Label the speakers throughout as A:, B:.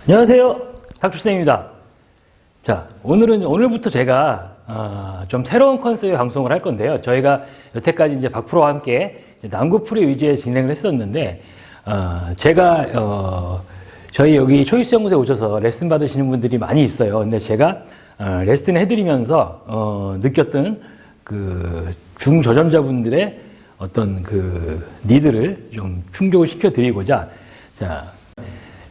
A: 안녕하세요. 닥터쌤입니다. 자, 오늘부터 제가 좀 새로운 컨셉의 방송을 할 건데요. 저희가 여태까지 이제 박프로와 함께 난구풀이 위주의 진행을 했었는데, 제가 저희 여기 초이스 연구소에 오셔서 레슨 받으시는 분들이 많이 있어요. 근데 제가 레슨 해드리면서 느꼈던 그 중저점자분들의 어떤 그 니드를 좀 충족을 시켜드리고자, 자,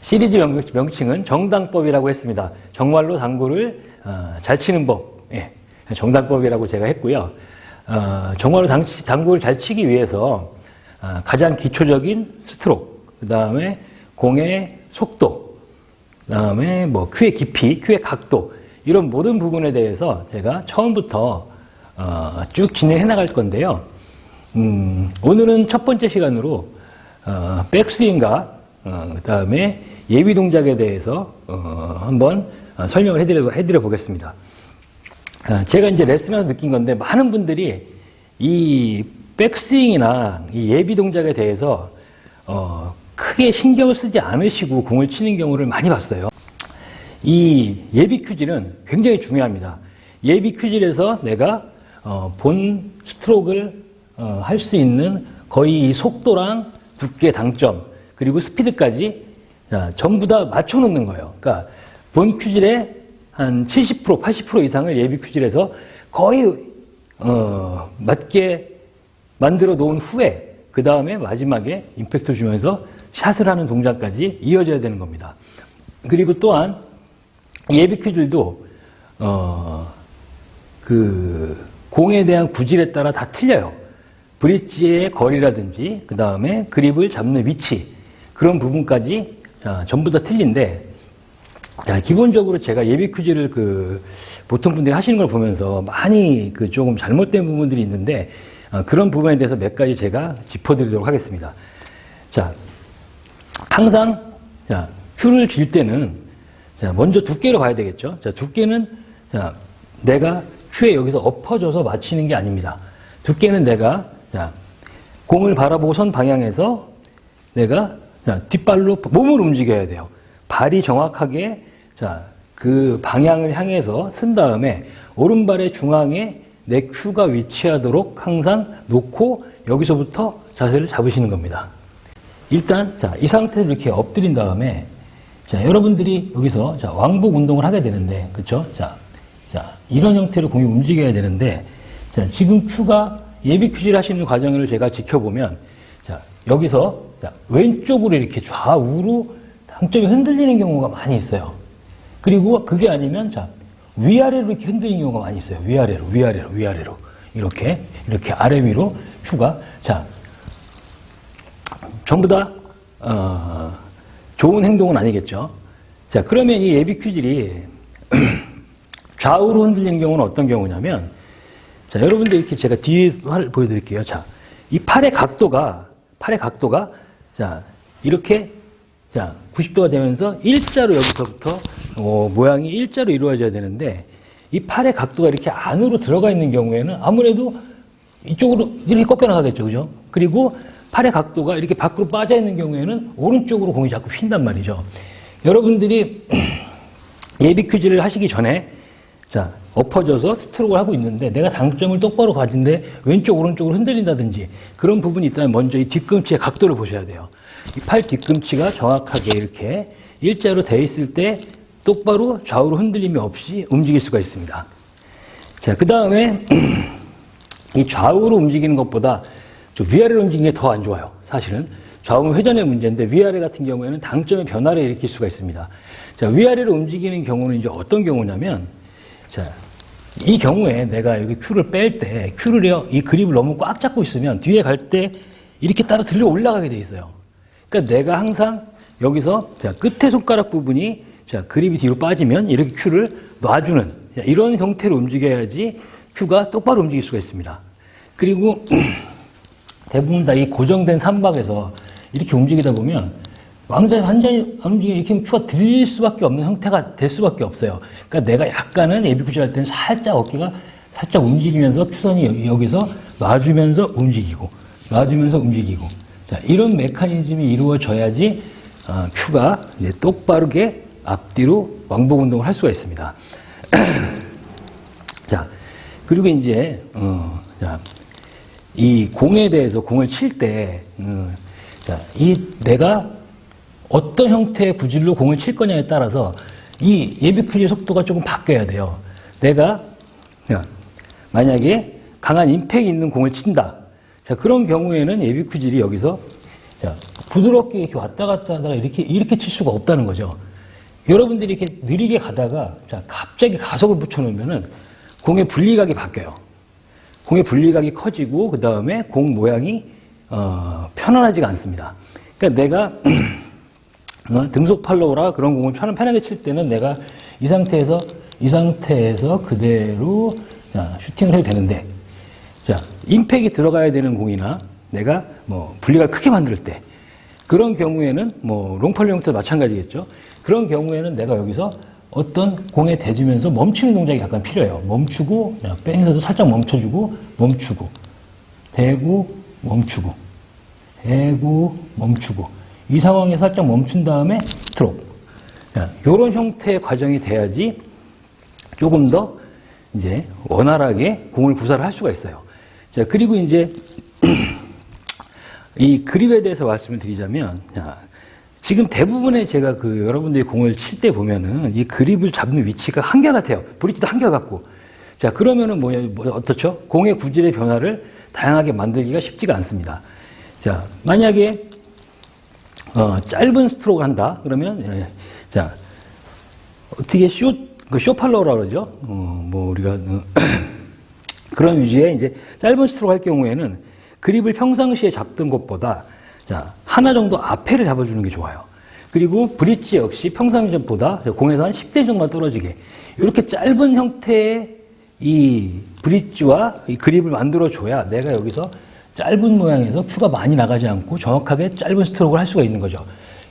A: 시리즈 명칭은 정당법이라고 했습니다. 정말로 당구를 잘 치는 법, 예, 정당법이라고 제가 했고요. 정말로 당구를 잘 치기 위해서 가장 기초적인 스트로크, 그 다음에 공의 속도, 그 다음에 뭐 큐의 깊이, 큐의 각도, 이런 모든 부분에 대해서 제가 처음부터 쭉 진행해 나갈 건데요. 오늘은 첫 번째 시간으로 백스윙과 그 다음에 예비 동작에 대해서 한번 설명을 해드려 보겠습니다. 제가 이제 레슨하면서 느낀 건데, 많은 분들이 이 백스윙이나 이 예비 동작에 대해서 크게 신경을 쓰지 않으시고 공을 치는 경우를 많이 봤어요. 이 예비 큐질은 굉장히 중요합니다. 예비 큐질에서 내가 본 스트로크를 할 수 있는 거의 속도랑 두께, 당점, 그리고 스피드까지 전부 다 맞춰놓는 거예요. 그러니까 본 큐질의 한 70%, 80% 이상을 예비 큐질에서 거의 맞게 만들어 놓은 후에 그 다음에 마지막에 임팩트 주면서 샷을 하는 동작까지 이어져야 되는 겁니다. 그리고 또한 예비 큐질도 그 공에 대한 구질에 따라 다 틀려요. 브릿지의 거리라든지 그 다음에 그립을 잡는 위치, 그런 부분까지 전부 다 틀린데, 기본적으로 제가 예비 큐질을 보통 분들이 하시는 걸 보면서 많이 조금 잘못된 부분들이 있는데, 그런 부분에 대해서 몇 가지 제가 짚어드리도록 하겠습니다. 자, 항상 큐를 칠 때는 먼저 두께로 봐야 되겠죠. 자, 두께는 내가 큐에 여기서 엎어져서 맞히는 게 아닙니다. 두께는 내가 공을 바라보고 선 방향에서 내가 뒷발로 몸을 움직여야 돼요. 발이 정확하게 그 방향을 향해서 쓴 다음에 오른발의 중앙에 내 큐가 위치하도록 항상 놓고 여기서부터 자세를 잡으시는 겁니다. 일단 이 상태에서 이렇게 엎드린 다음에 여러분들이 여기서 왕복 운동을 하게 되는데, 그렇죠? 이런 형태로 공이 움직여야 되는데, 지금 큐가 예비 큐질 하시는 과정을 제가 지켜보면, 여기서 왼쪽으로 이렇게 좌우로 당점이 흔들리는 경우가 많이 있어요. 그리고 그게 아니면 위아래로 이렇게 흔들리는 경우가 많이 있어요. 위아래로 이렇게 아래 위로 큐가 전부 다 좋은 행동은 아니겠죠. 그러면 이 예비 큐질이 좌우로 흔들리는 경우는 어떤 경우냐면, 여러분들 이렇게 제가 뒤에 보여드릴게요. 이 팔의 각도가 이렇게 90도가 되면서 일자로 여기서부터 모양이 일자로 이루어져야 되는데, 이 팔의 각도가 이렇게 안으로 들어가 있는 경우에는 아무래도 이쪽으로 이렇게 꺾여 나가겠죠, 그죠? 그리고 팔의 각도가 이렇게 밖으로 빠져 있는 경우에는 오른쪽으로 공이 자꾸 휜단 말이죠. 여러분들이 예비 큐질을 하시기 전에 엎어져서 스트로크를 하고 있는데 내가 당점을 똑바로 가진데 왼쪽 오른쪽으로 흔들린다든지 그런 부분이 있다면 먼저 이 뒤꿈치의 각도를 보셔야 돼요. 이 팔 뒤꿈치가 정확하게 이렇게 일자로 돼 있을 때 똑바로 좌우로 흔들림이 없이 움직일 수가 있습니다. 그 다음에 이 좌우로 움직이는 것보다 위아래로 움직이는 게 더 안 좋아요. 사실은 좌우는 회전의 문제인데 위아래 같은 경우에는 당점의 변화를 일으킬 수가 있습니다. 위아래로 움직이는 경우는 이제 어떤 경우냐면, 이 경우에 내가 여기 큐를 뺄 때 이 그립을 너무 꽉 잡고 있으면 뒤에 갈 때 이렇게 따라 들려 올라가게 돼 있어요. 그러니까 내가 항상 여기서 끝에 손가락 부분이 그립이 뒤로 빠지면 이렇게 큐를 놔주는 이런 형태로 움직여야지 큐가 똑바로 움직일 수가 있습니다. 그리고 대부분 다 이 고정된 삼박에서 이렇게 움직이다 보면 완전히 이렇게 큐가 들릴 수밖에 없는 형태가 될 수밖에 없어요. 그러니까 내가 약간은 예비 큐질 할 때는 살짝 어깨가 살짝 움직이면서 큐선이 여기서 놔주면서 움직이고 이런 메커니즘이 이루어져야지 큐가 이제 똑바르게 앞뒤로 왕복 운동을 할 수가 있습니다. 자, 그리고 이제, 이 공에 대해서 공을 칠 때, 내가 어떤 형태의 구질로 공을 칠 거냐에 따라서 이 예비 퀴즈의 속도가 조금 바뀌어야 돼요. 내가, 만약에 강한 임팩이 있는 공을 친다. 자, 그런 경우에는 예비 퀴질이 여기서 부드럽게 이렇게 왔다 갔다 하다가 이렇게 칠 수가 없다는 거죠. 여러분들이 이렇게 느리게 가다가 갑자기 가속을 붙여놓으면은 공의 분리각이 바뀌어요. 공의 분리각이 커지고 그 다음에 공 모양이 편안하지가 않습니다. 그러니까 내가 등속 팔로우라 그런 공을 편하게 칠 때는 내가 이 상태에서 그대로 슈팅을 해도 되는데, 임팩이 들어가야 되는 공이나 내가 분리각을 크게 만들 때 그런 경우에는 롱팔로 형태도 마찬가지겠죠. 그런 경우에는 내가 여기서 어떤 공에 대주면서 멈추는 동작이 약간 필요해요. 멈추고, 백에서도 살짝 멈춰주고, 멈추고, 대고, 멈추고, 대고, 멈추고. 이 상황에 살짝 멈춘 다음에 스트로크. 이런 형태의 과정이 돼야지 조금 더 이제 원활하게 공을 구사를 할 수가 있어요. 자, 그리고 이제 이 그립에 대해서 말씀을 드리자면, 지금 대부분의 제가 여러분들이 공을 칠 때 보면은 이 그립을 잡는 위치가 한결같아요. 브릿지도 한결같고. 자, 그러면은 어떻죠? 공의 구질의 변화를 다양하게 만들기가 쉽지가 않습니다. 자, 만약에, 짧은 스트로크를 한다. 그러면, 어떻게 쇼팔로우라고 그러죠? 우리가, 그런 위주의 이제 짧은 스트로크 할 경우에는 그립을 평상시에 잡던 것보다 하나 정도 앞에를 잡아주는 게 좋아요. 그리고 브릿지 역시 평상시보다 공에서 한 10cm 정도만 떨어지게 이렇게 짧은 형태의 이 브릿지와 이 그립을 만들어줘야 내가 여기서 짧은 모양에서 큐가 많이 나가지 않고 정확하게 짧은 스트로크를 할 수가 있는 거죠.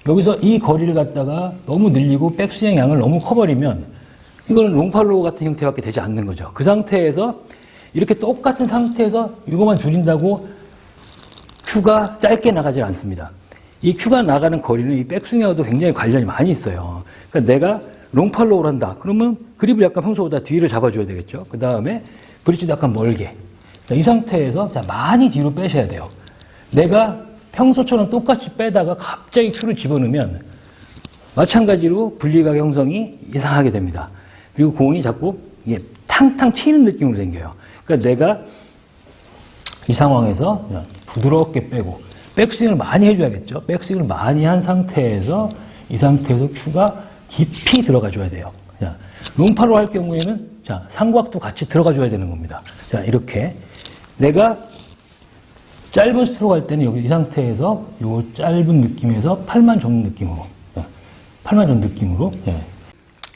A: 여기서 이 거리를 갖다가 너무 늘리고 백스윙 양을 너무 커버리면 이거는 롱팔로우 같은 형태밖에 되지 않는 거죠. 그 상태에서 이렇게 똑같은 상태에서 이거만 줄인다고 큐가 짧게 나가지 않습니다. 이 큐가 나가는 거리는 이 백스윙하고도 굉장히 관련이 많이 있어요. 그러니까 내가 롱팔로우를 한다. 그러면 그립을 약간 평소보다 뒤를 잡아줘야 되겠죠. 그 다음에 브릿지도 약간 멀게. 이 상태에서 많이 뒤로 빼셔야 돼요. 내가 평소처럼 똑같이 빼다가 갑자기 큐를 집어넣으면 마찬가지로 분리각 형성이 이상하게 됩니다. 그리고 공이 자꾸 이게 탕탕 튀는 느낌으로 생겨요. 그러니까 내가 이 상황에서 부드럽게 빼고 백스윙을 많이 해줘야겠죠. 백스윙을 많이 한 상태에서 이 상태에서 큐가 깊이 들어가줘야 돼요. 롱팔로 할 경우에는 삼각도 같이 들어가줘야 되는 겁니다. 이렇게 내가 짧은 스트로크 할 때는 여기 이 상태에서 이 짧은 느낌에서 팔만 접는 느낌으로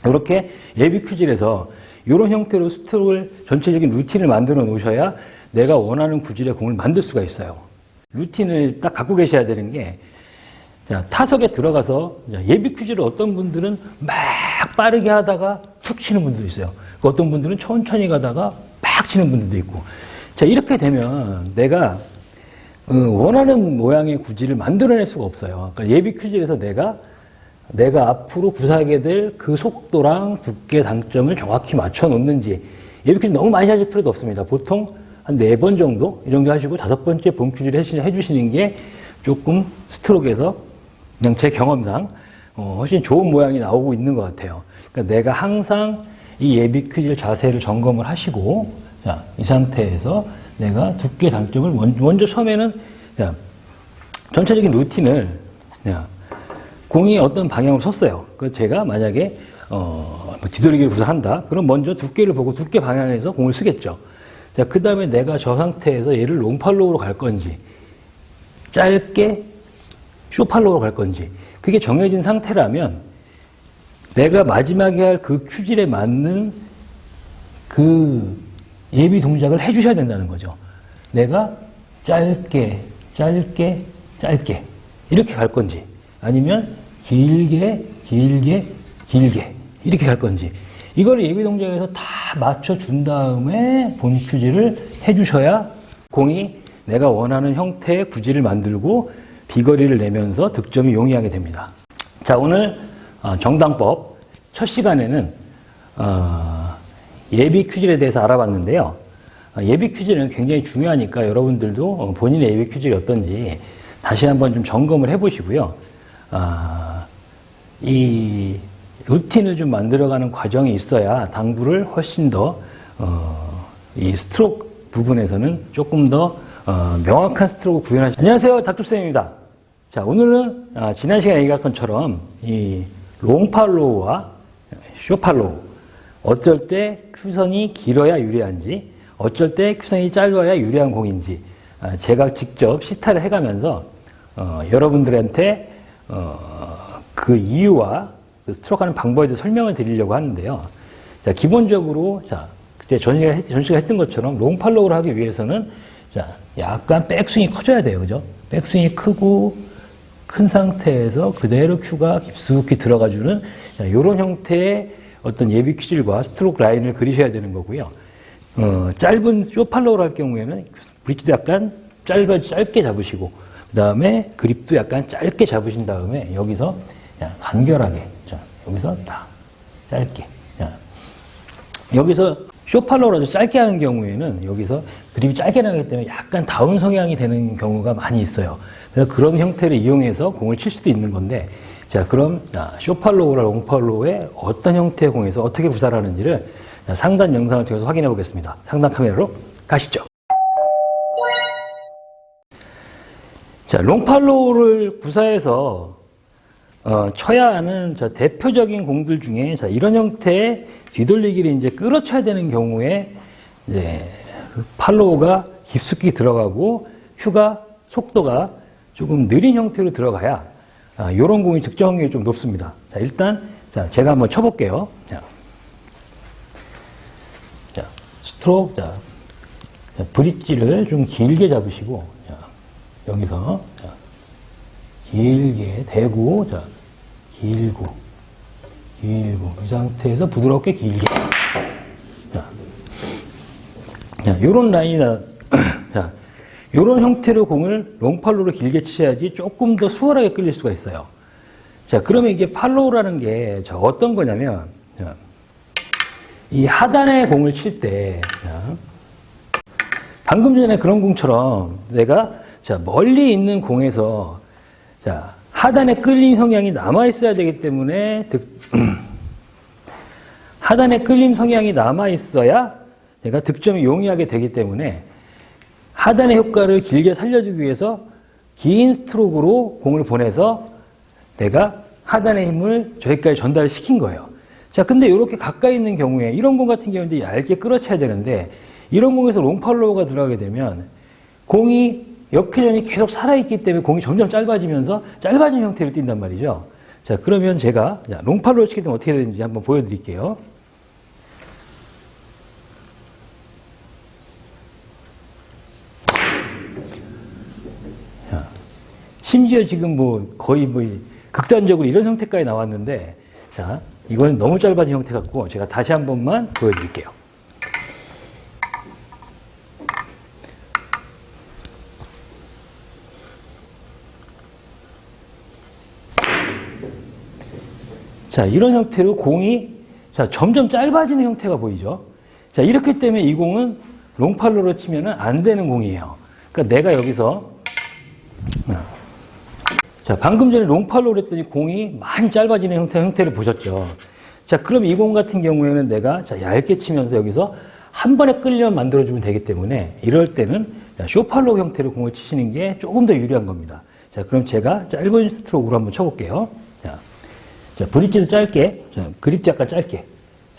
A: 이렇게 예비 큐질에서 이런 형태로 스트로크를 전체적인 루틴을 만들어 놓으셔야 내가 원하는 구질의 공을 만들 수가 있어요. 루틴을 딱 갖고 계셔야 되는 게, 타석에 들어가서 예비 퀴즈를 어떤 분들은 막 빠르게 하다가 툭 치는 분들도 있어요. 어떤 분들은 천천히 가다가 막 치는 분들도 있고. 자, 이렇게 되면 내가 원하는 모양의 구질을 만들어낼 수가 없어요. 그러니까 예비 퀴즈에서 내가 앞으로 구사하게 될 그 속도랑 두께 당점을 정확히 맞춰 놓는지, 예비 퀴즈 너무 많이 하실 필요도 없습니다. 보통 한 4번 정도, 이 정도 하시고 5번째 본 퀴즈를 해주시는 게 조금 스트로크에서 그냥 제 경험상 훨씬 좋은 모양이 나오고 있는 것 같아요. 그러니까 내가 항상 이 예비 퀴즈 자세를 점검을 하시고, 이 상태에서 내가 두께 당점을 먼저 처음에는 전체적인 루틴을 공이 어떤 방향으로 섰어요. 그 제가 만약에 뒤돌리기를 구사한다. 그럼 먼저 두께를 보고 두께 방향에서 공을 쓰겠죠. 자, 그 다음에 내가 저 상태에서 얘를 롱팔로우로 갈 건지, 짧게 쇼팔로우로 갈 건지, 그게 정해진 상태라면 내가 마지막에 할 그 큐질에 맞는 그 예비 동작을 해주셔야 된다는 거죠. 내가 짧게 이렇게 갈 건지, 아니면 길게 이렇게 갈 건지, 이걸 예비 동작에서 다 맞춰준 다음에 본 큐질을 해주셔야 공이 내가 원하는 형태의 구질을 만들고 비거리를 내면서 득점이 용이하게 됩니다. 자, 오늘 정당법 첫 시간에는 예비 퀴즈에 대해서 알아봤는데요. 예비 퀴즈는 굉장히 중요하니까 여러분들도 본인의 예비 퀴즈가 어떤지 다시 한번 좀 점검을 해보시고요. 이 루틴을 좀 만들어가는 과정이 있어야 당구를 훨씬 더 이 스트로크 부분에서는 조금 더 명확한 스트로크 구현하시. 안녕하세요, 닥터쌤입니다. 자, 오늘은 지난 시간에 얘기한 것처럼 이 롱팔로우와 숏팔로우, 어쩔 때 큐선이 길어야 유리한지, 어쩔 때 큐선이 짧아야 유리한 공인지 제가 직접 시타를 해가면서 여러분들한테 그 이유와 그 스트로크하는 방법에 대해 설명을 드리려고 하는데요. 자, 기본적으로 그때 전시가 했던 것처럼 롱팔로우를 하기 위해서는 약간 백스윙이 커져야 돼요, 그죠? 백스윙이 크고 큰 상태에서 그대로 큐가 깊숙이 들어가주는 이런 형태의 어떤 예비 퀴질과 스트로크 라인을 그리셔야 되는 거고요. 짧은 숏팔로우를 할 경우에는 브릿지도 약간 짧게 잡으시고, 그 다음에 그립도 약간 짧게 잡으신 다음에 여기서 간결하게, 여기서 딱 짧게. 여기서 숏팔로우라도 짧게 하는 경우에는 여기서 그립이 짧게 나기 때문에 약간 다운 성향이 되는 경우가 많이 있어요. 그래서 그런 형태를 이용해서 공을 칠 수도 있는 건데, 자, 그럼 숏팔로우랑 롱팔로우의 어떤 형태의 공에서 어떻게 구사를 하는지를 상단 영상을 통해서 확인해 보겠습니다. 상단 카메라로 가시죠. 자, 롱팔로우를 구사해서 쳐야 하는 대표적인 공들 중에 이런 형태의 뒤돌리기를 이제 끌어쳐야 되는 경우에 이제 팔로우가 깊숙이 들어가고 큐가 속도가 조금 느린 형태로 들어가야 이런 공이 득점 확률이 좀 높습니다. 자, 일단 제가 한번 쳐볼게요. 자, 스트로크, 브릿지를 좀 길게 잡으시고, 여기서 길게 대고, 길고, 이 상태에서 부드럽게 길게. 요런 라인이나, 요런 형태로 공을 롱팔로우로 길게 치셔야지 조금 더 수월하게 끌릴 수가 있어요. 자, 그러면 이게 팔로우라는 게 어떤 거냐면, 이 하단에 공을 칠 때, 방금 전에 그런 공처럼 내가 멀리 있는 공에서 하단에 끌림 성향이 남아있어야 되기 때문에 하단에 끌림 성향이 남아있어야 내가 득점이 용이하게 되기 때문에 하단의 효과를 길게 살려주기 위해서 긴 스트로크로 공을 보내서 내가 하단의 힘을 저기까지 전달시킨 거예요. 자, 근데 이렇게 가까이 있는 경우에 이런 공 같은 경우는 얇게 끌어쳐야 되는데 이런 공에서 롱팔로우가 들어가게 되면 공이 역회전이 계속 살아있기 때문에 공이 점점 짧아지면서 짧아진 형태를 띈단 말이죠. 자, 그러면 제가 롱팔로우 치게 되면 어떻게 되는지 한번 보여드릴게요. 자, 심지어 지금 거의 극단적으로 이런 형태까지 나왔는데, 자, 이거는 너무 짧아진 형태 같고 제가 다시 한 번만 보여드릴게요. 자, 이런 형태로 공이 점점 짧아지는 형태가 보이죠. 자, 이렇기 때문에 이 공은 롱팔로우로 치면 안 되는 공이에요. 그러니까 내가 여기서 방금 전에 롱팔로우로 했더니 공이 많이 짧아지는 형태를 보셨죠. 자, 그럼 이 공 같은 경우에는 내가 얇게 치면서 여기서 한 번에 끌리면 만들어주면 되기 때문에 이럴 때는 숏팔로우 형태로 공을 치시는 게 조금 더 유리한 겁니다. 자, 그럼 제가 짧은 스트로크로 한번 쳐볼게요. 자, 브릿지도 짧게, 그립지 약간 짧게.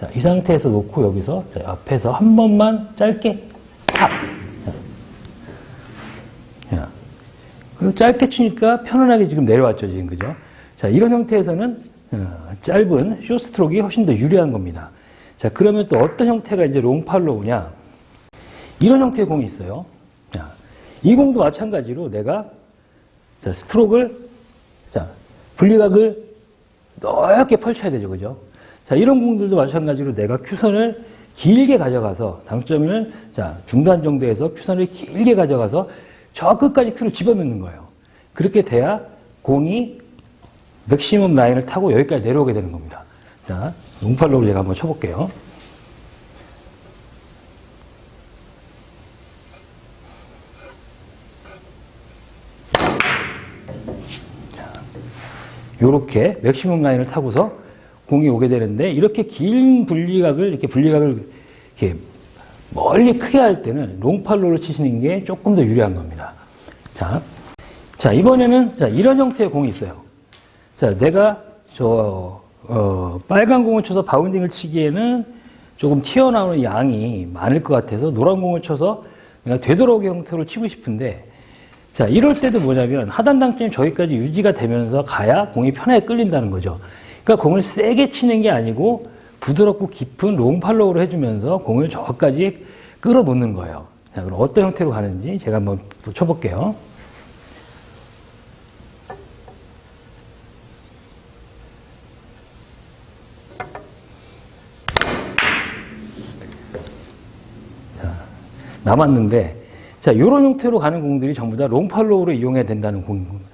A: 자, 이 상태에서 놓고 여기서 앞에서 한 번만 짧게 탁. 자, 그리고 짧게 치니까 편안하게 지금 내려왔죠, 지금 그죠? 자, 이런 형태에서는 짧은 숏 스트로크가 훨씬 더 유리한 겁니다. 자, 그러면 또 어떤 형태가 이제 롱팔로우냐? 이런 형태의 공이 있어요. 자, 이 공도 마찬가지로 내가 스트로크를 분리각을 넓게 펼쳐야 되죠, 그죠? 자, 이런 공들도 마찬가지로 내가 큐선을 길게 가져가서 당점을 중간 정도에서 큐선을 길게 가져가서 저 끝까지 큐를 집어넣는 거예요. 그렇게 돼야 공이 맥시멈 라인을 타고 여기까지 내려오게 되는 겁니다. 자, 롱팔로우를 제가 한번 쳐볼게요. 요렇게 맥시멈 라인을 타고서 공이 오게 되는데, 이렇게 긴 분리각을 이렇게 멀리 크게 할 때는 롱팔로우를 치시는 게 조금 더 유리한 겁니다. 자, 이번에는 이런 형태의 공이 있어요. 자, 내가 빨간 공을 쳐서 바운딩을 치기에는 조금 튀어나오는 양이 많을 것 같아서 노란 공을 쳐서 내가 되도록의 형태로 치고 싶은데, 자, 이럴 때도 뭐냐면 하단 당점이 저기까지 유지가 되면서 가야 공이 편하게 끌린다는 거죠. 그러니까 공을 세게 치는 게 아니고 부드럽고 깊은 롱팔로우로 해주면서 공을 저까지 끌어놓는 거예요. 자, 그럼 어떤 형태로 가는지 제가 한번 쳐볼게요. 자, 남았는데, 자, 이런 형태로 가는 공들이 전부 다 롱팔로우로 이용해야 된다는 공입니다.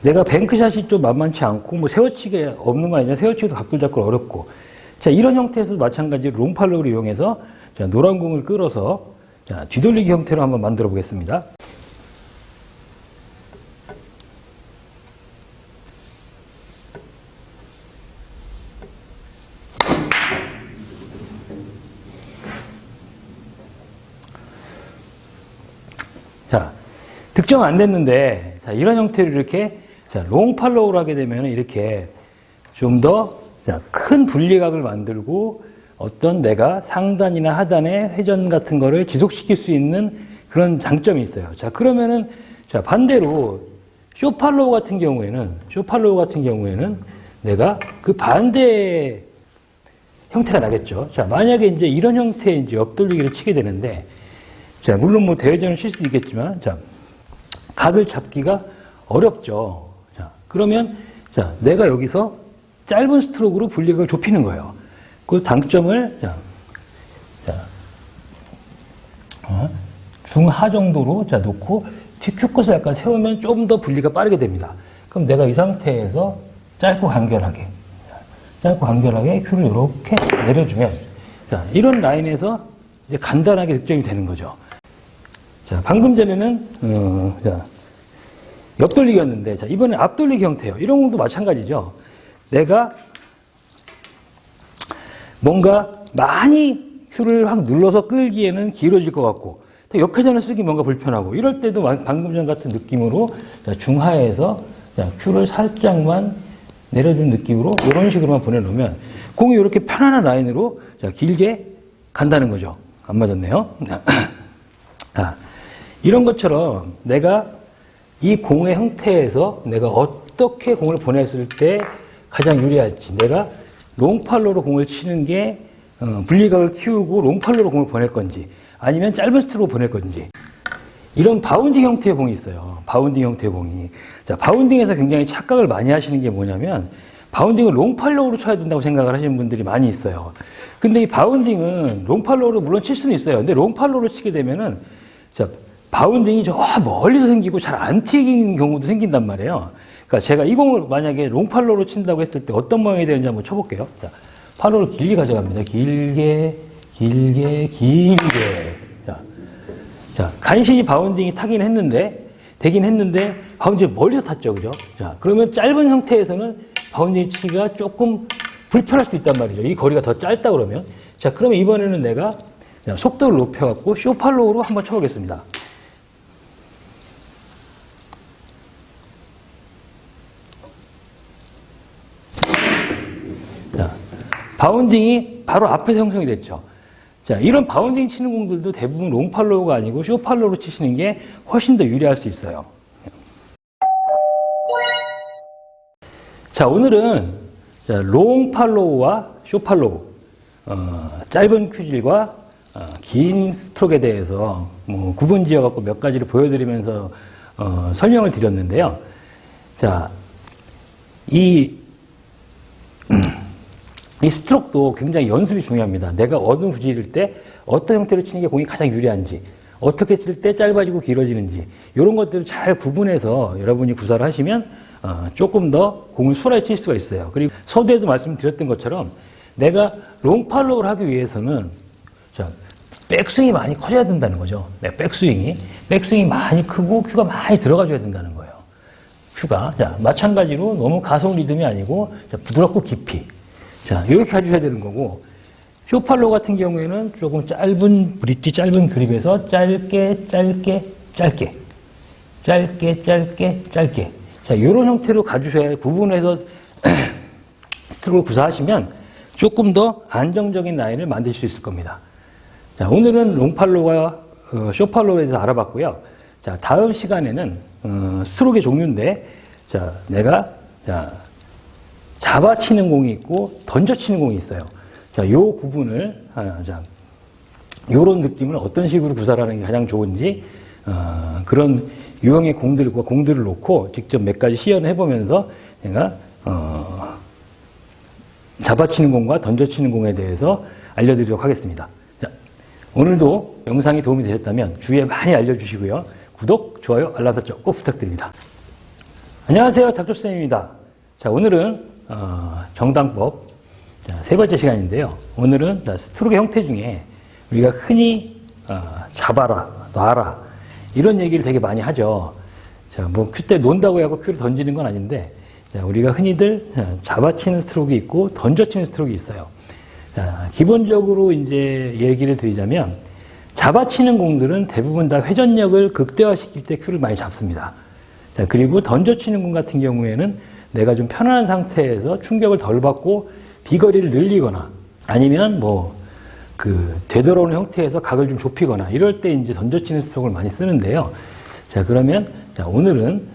A: 내가 뱅크샷이 좀 만만치 않고, 뭐 세워치기 없는 거 아니냐, 세워치기도 각도 잡고 어렵고, 자, 이런 형태에서도 마찬가지로 롱팔로우를 이용해서 자, 노란 공을 끌어서 자, 뒤돌리기 형태로 한번 만들어 보겠습니다. 자, 득점 안 됐는데, 자, 이런 형태로 이렇게, 자, 롱팔로우를 하게 되면 이렇게 좀 더 큰 분리각을 만들고 어떤 내가 상단이나 하단의 회전 같은 거를 지속시킬 수 있는 그런 장점이 있어요. 자, 그러면은, 자, 반대로 쇼팔로우 같은 경우에는 내가 그 반대 형태가 나겠죠. 자, 만약에 이제 이런 형태의 이제 옆돌리기를 치게 되는데, 자, 물론 뭐 대회전을 칠 수도 있겠지만, 자, 각을 잡기가 어렵죠. 자, 그러면, 자, 내가 여기서 짧은 스트로크로 분리각을 좁히는 거예요. 그 당점을, 중하 정도로, 자, 놓고, 뒷큐컷을 약간 세우면 좀 더 분리가 빠르게 됩니다. 그럼 내가 이 상태에서 짧고 간결하게 큐를 이렇게 내려주면, 자, 이런 라인에서 이제 간단하게 득점이 되는 거죠. 자, 방금 전에는, 옆돌리기였는데, 자, 이번엔 앞돌리기 형태예요. 이런 공도 마찬가지죠. 내가 뭔가 많이 큐를 확 눌러서 끌기에는 길어질 것 같고, 역회전을 쓰기 뭔가 불편하고, 이럴 때도 방금 전 같은 느낌으로 중하에서 큐를 살짝만 내려준 느낌으로 이런 식으로만 보내놓으면 공이 이렇게 편안한 라인으로 길게 간다는 거죠. 안 맞았네요. 이런 것처럼 내가 이 공의 형태에서 내가 어떻게 공을 보냈을 때 가장 유리할지, 내가 롱팔로로 공을 치는 게 분리각을 키우고 롱팔로로 공을 보낼 건지, 아니면 짧은 스트로크로 보낼 건지, 이런 바운딩 형태의 공이 있어요. 바운딩 형태의 공이. 자, 바운딩에서 굉장히 착각을 많이 하시는 게 뭐냐면, 바운딩을 롱팔로우로 쳐야 된다고 생각을 하시는 분들이 많이 있어요. 근데 이 바운딩은 롱팔로우로 물론 칠 수는 있어요. 근데 롱팔로우로 치게 되면은, 자, 바운딩이 저 멀리서 생기고 잘 안 튀기는 경우도 생긴단 말이에요. 그러니까 제가 이 공을 만약에 롱팔로우로 친다고 했을 때 어떤 모양이 되는지 한번 쳐볼게요. 자, 팔로우를 길게 가져갑니다. 길게. 자, 간신히 바운딩이 되긴 했는데, 바운딩이 멀리서 탔죠. 그죠? 자, 그러면 짧은 형태에서는 바운딩 치기가 조금 불편할 수도 있단 말이죠. 이 거리가 더 짧다 그러면. 자, 그러면 이번에는 내가 속도를 높여갖고 쇼팔로우로 한번 쳐보겠습니다. 자, 바운딩이 바로 앞에서 형성이 됐죠. 자, 이런 바운딩 치는 공들도 대부분 롱팔로우가 아니고 쇼팔로우로 치시는 게 훨씬 더 유리할 수 있어요. 자, 오늘은 롱팔로우와 쇼팔로우, 짧은 큐질과 긴 스트로크에 대해서 구분 지어갖고 몇 가지를 보여드리면서 설명을 드렸는데요. 자, 이 스트로크도 굉장히 연습이 중요합니다. 내가 어느 구질일 때 어떤 형태로 치는 게 공이 가장 유리한지, 어떻게 칠 때 짧아지고 길어지는지, 이런 것들을 잘 구분해서 여러분이 구사를 하시면 조금 더 공을 수월하게 칠 수가 있어요. 그리고 서두에도 말씀드렸던 것처럼 내가 롱팔로우를 하기 위해서는 자, 백스윙이 많이 커져야 된다는 거죠. 네, 백스윙이 많이 크고 큐가 많이 들어가줘야 된다는 거예요. 큐가. 자, 마찬가지로 너무 가속 리듬이 아니고 자, 부드럽고 깊이. 자, 이렇게 가져야 되는 거고 쇼팔로우 같은 경우에는 조금 짧은 브릿지, 짧은 그립에서 짧게. 자, 이런 형태로 가주셔야 구분해서 스트로크를 구사하시면 조금 더 안정적인 라인을 만들 수 있을 겁니다. 자, 오늘은 롱팔로우와 쇼팔로우에 대해서 알아봤고요. 자, 다음 시간에는 스트로크의 종류인데, 자, 내가 잡아치는 공이 있고 던져치는 공이 있어요. 자, 요 부분을 요런 느낌을 어떤 식으로 구사하는 게 가장 좋은지 그런 유형의 공들을 놓고 직접 몇 가지 시연을 해보면서 제가 잡아치는 공과 던져치는 공에 대해서 알려드리도록 하겠습니다. 자, 오늘도 영상이 도움이 되셨다면 주위에 많이 알려주시고요. 구독, 좋아요, 알람 설정 꼭 부탁드립니다. 안녕하세요. 닥터쌤입니다. 자, 오늘은 정당법 세 번째 시간인데요. 오늘은 스트로크 형태 중에 우리가 흔히 잡아라, 놔라 이런 얘기를 되게 많이 하죠. 자, 뭐 큐 때 논다고 하고 큐를 던지는 건 아닌데 자, 우리가 흔히들 잡아치는 스트로크 있고 던져치는 스트로크 있어요. 자, 기본적으로 이제 얘기를 드리자면 잡아치는 공들은 대부분 다 회전력을 극대화시킬 때 큐를 많이 잡습니다. 자, 그리고 던져치는 공 같은 경우에는 내가 좀 편안한 상태에서 충격을 덜 받고 비거리를 늘리거나 아니면 되돌아오는 형태에서 각을 좀 좁히거나 이럴 때 이제 던져치는 스트로크를 많이 쓰는데요. 자, 그러면 오늘은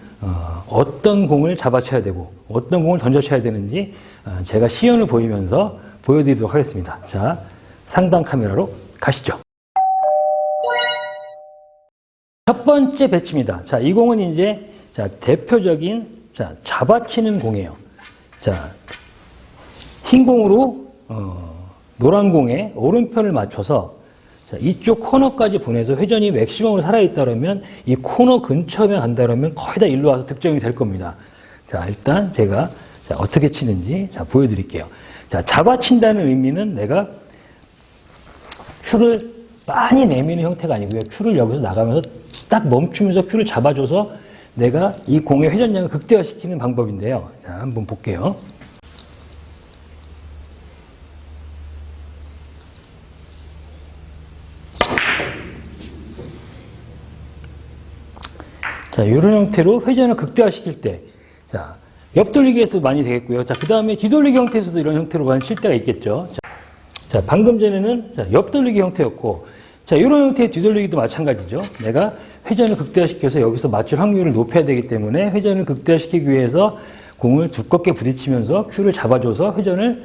A: 어떤 공을 잡아쳐야 되고 어떤 공을 던져쳐야 되는지 제가 시연을 보이면서 보여드리도록 하겠습니다. 자, 상단 카메라로 가시죠. 첫 번째 배치입니다. 자, 이 공은 이제 대표적인 잡아치는 공이에요. 자, 흰 공으로 노란 공에 오른편을 맞춰서 이쪽 코너까지 보내서 회전이 맥시멈으로 살아있다 그러면 이 코너 근처에 간다 그러면 거의 다 일로 와서 득점이 될 겁니다. 자, 일단 제가 어떻게 치는지 보여드릴게요. 자, 잡아친다는 의미는 내가 큐를 많이 내미는 형태가 아니고요. 큐를 여기서 나가면서 딱 멈추면서 큐를 잡아줘서 내가 이 공의 회전량을 극대화시키는 방법인데요. 자, 한번 볼게요. 자, 이런 형태로 회전을 극대화시킬 때, 자, 옆돌리기에서도 많이 되겠고요. 자, 그 다음에 뒤돌리기 형태에서도 이런 형태로 많이 칠 때가 있겠죠. 자, 방금 전에는 옆돌리기 형태였고, 자, 이런 형태의 뒤돌리기도 마찬가지죠. 내가 회전을 극대화시켜서 여기서 맞출 확률을 높여야 되기 때문에 회전을 극대화시키기 위해서 공을 두껍게 부딪히면서 큐를 잡아줘서 회전을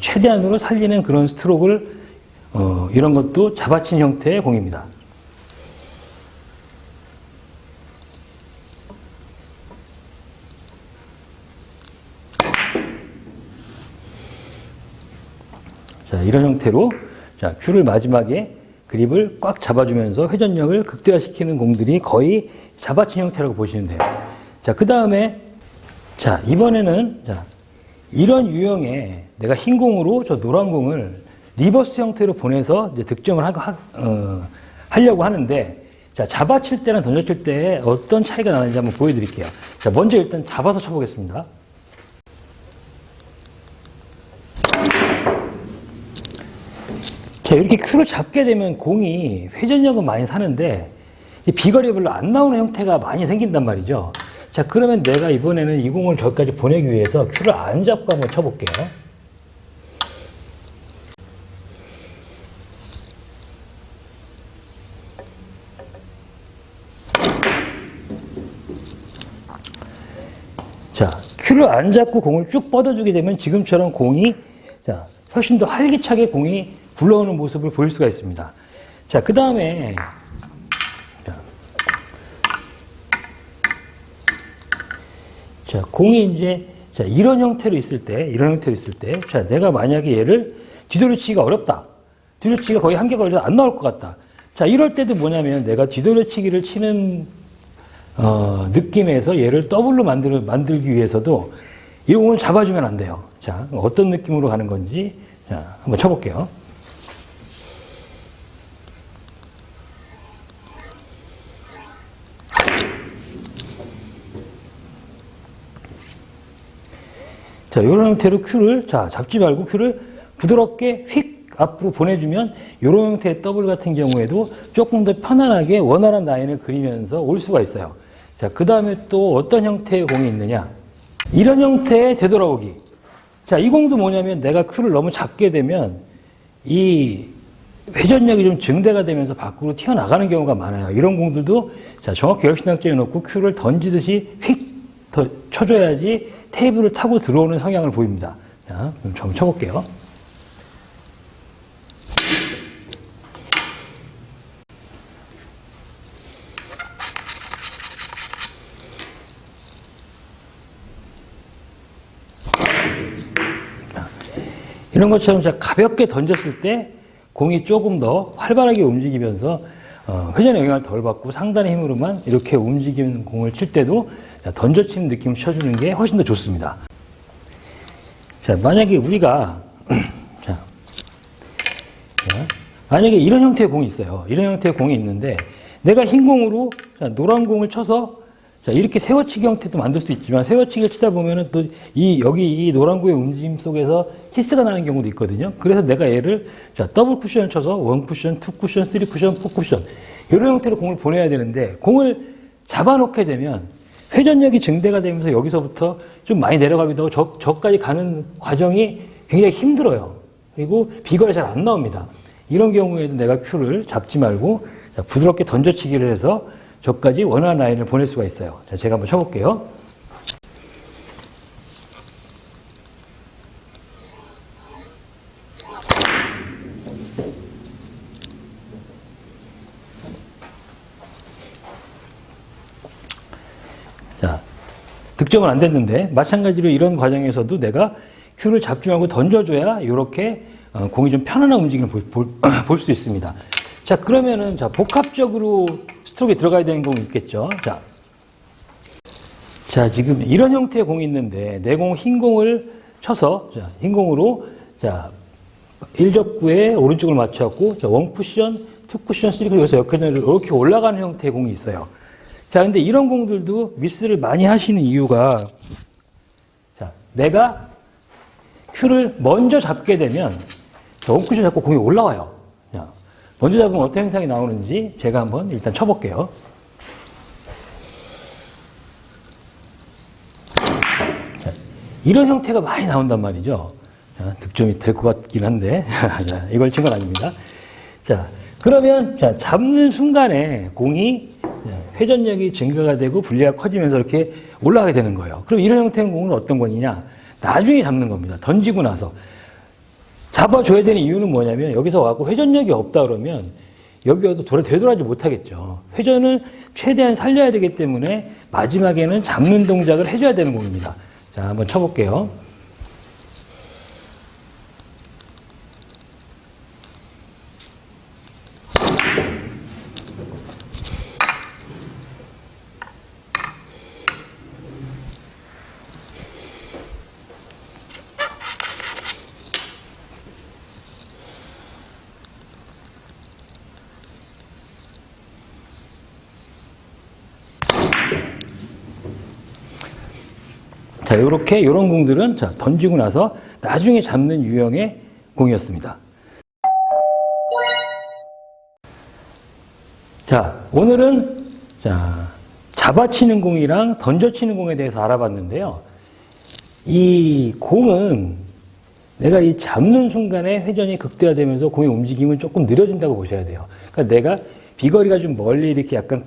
A: 최대한으로 살리는 그런 스트로크를 이런 것도 잡아친 형태의 공입니다. 자, 이런 형태로 큐를 마지막에 그립을 꽉 잡아주면서 회전력을 극대화시키는 공들이 거의 잡아친 형태라고 보시면 돼요. 자, 그 다음에 이번에는 이런 유형의 내가 흰 공으로 저 노란 공을 리버스 형태로 보내서 이제 득점을 하려고 하는데 잡아칠 때랑 던져칠 때 어떤 차이가 나는지 한번 보여드릴게요. 자, 먼저 일단 잡아서 쳐보겠습니다. 자, 이렇게 큐를 잡게 되면 공이 회전력은 많이 사는데 비거리가 별로 안 나오는 형태가 많이 생긴단 말이죠. 자, 그러면 내가 이번에는 이 공을 저기까지 보내기 위해서 큐를 안 잡고 한번 쳐볼게요. 자, 큐를 안 잡고 공을 쭉 뻗어주게 되면 지금처럼 공이 훨씬 더 활기차게 공이 굴러오는 모습을 보일 수가 있습니다. 자, 그 다음에 공이 이제 이런 형태로 있을 때, 내가 만약에 얘를 뒤돌려치기가 어렵다. 뒤돌려치기가 거의 한계가 걸려서 안 나올 것 같다. 자, 이럴 때도 뭐냐면 내가 뒤돌려치기를 치는 느낌에서 얘를 더블로 만들기 위해서도 이 공을 잡아주면 안 돼요. 자, 어떤 느낌으로 가는 건지, 자, 한번 쳐볼게요. 자, 이런 형태로 큐를, 자, 잡지 말고 큐를 부드럽게 휙 앞으로 보내주면 이런 형태의 더블 같은 경우에도 조금 더 편안하게 원활한 라인을 그리면서 올 수가 있어요. 자, 그 다음에 또 어떤 형태의 공이 있느냐. 이런 형태의 되돌아오기. 자, 이 공도 뭐냐면 내가 큐를 너무 잡게 되면 이 회전력이 좀 증대가 되면서 밖으로 튀어나가는 경우가 많아요. 이런 공들도 자, 정확히 열신당점에 놓고 큐를 던지듯이 휙 더 쳐줘야지 테이블을 타고 들어오는 성향을 보입니다. 자, 그럼 좀 쳐볼게요. 이런 것처럼 가볍게 던졌을 때 공이 조금 더 활발하게 움직이면서 회전의 영향을 덜 받고 상단의 힘으로만 이렇게 움직이는 공을 칠 때도 던져치는 느낌을 쳐주는 게 훨씬 더 좋습니다. 자, 만약에 우리가 만약에 이런 형태의 공이 있어요. 이런 형태의 공이 있는데 내가 흰 공으로 노란 공을 쳐서 자, 이렇게 세워치기 형태도 만들 수 있지만 세워치기를 치다 보면은 또 여기 이 노란 공의 움직임 속에서 키스가 나는 경우도 있거든요. 그래서 내가 얘를 자, 더블 쿠션을 쳐서 원 쿠션, 투 쿠션, 쓰리 쿠션, 포 쿠션 이런 형태로 공을 보내야 되는데 공을 잡아놓게 되면 회전력이 증대가 되면서 여기서부터 좀 많이 내려가기도 하고 저까지 가는 과정이 굉장히 힘들어요. 그리고 비거리 잘 안 나옵니다. 이런 경우에도 내가 큐를 잡지 말고 자, 부드럽게 던져치기를 해서 저까지 원활한 라인을 보낼 수가 있어요. 자, 제가 한번 쳐볼게요. 자, 득점은 안 됐는데 마찬가지로 이런 과정에서도 내가 큐를 잡지 말고 던져줘야 이렇게 공이 좀 편안한 움직임을 볼 수 있습니다. 자, 그러면은 자, 복합적으로 스트로크에 들어가야 되는 공이 있겠죠. 자, 지금 이런 형태의 공이 있는데 내 공 흰 공을 쳐서 자, 흰 공으로 자, 1적구에 오른쪽을 맞춰갖고 자, 원 쿠션, 투 쿠션, 쓰리 쿠션 여기서 역회전으로 이렇게 올라가는 형태의 공이 있어요. 자, 근데 이런 공들도 미스를 많이 하시는 이유가 자, 내가 큐를 먼저 잡게 되면 원 쿠션 잡고 공이 올라와요. 자, 먼저 잡으면 어떤 현상이 나오는지 제가 한번 일단 쳐볼게요. 자, 이런 형태가 많이 나온단 말이죠. 자, 득점이 될 것 같긴 한데 자, 이걸 친 건 아닙니다. 자, 그러면 자, 잡는 순간에 공이 회전력이 증가가 되고 분리가 커지면서 이렇게 올라가게 되는 거예요. 그럼 이런 형태의 공은 어떤 거냐? 나중에 잡는 겁니다. 던지고 나서. 잡아줘야 되는 이유는 뭐냐면 여기서 와서 회전력이 없다 그러면 여기 와도 되돌아지 못하겠죠. 회전을 최대한 살려야 되기 때문에 마지막에는 잡는 동작을 해줘야 되는 공입니다. 자, 한번 쳐볼게요. 자, 이렇게 이런 공들은 자, 던지고 나서 나중에 잡는 유형의 공이었습니다. 자, 오늘은 자, 잡아치는 공이랑 던져치는 공에 대해서 알아봤는데요. 이 공은 내가 이 잡는 순간에 회전이 극대화되면서 공의 움직임은 조금 느려진다고 보셔야 돼요. 그러니까 내가 비거리가 좀 멀리 이렇게 약간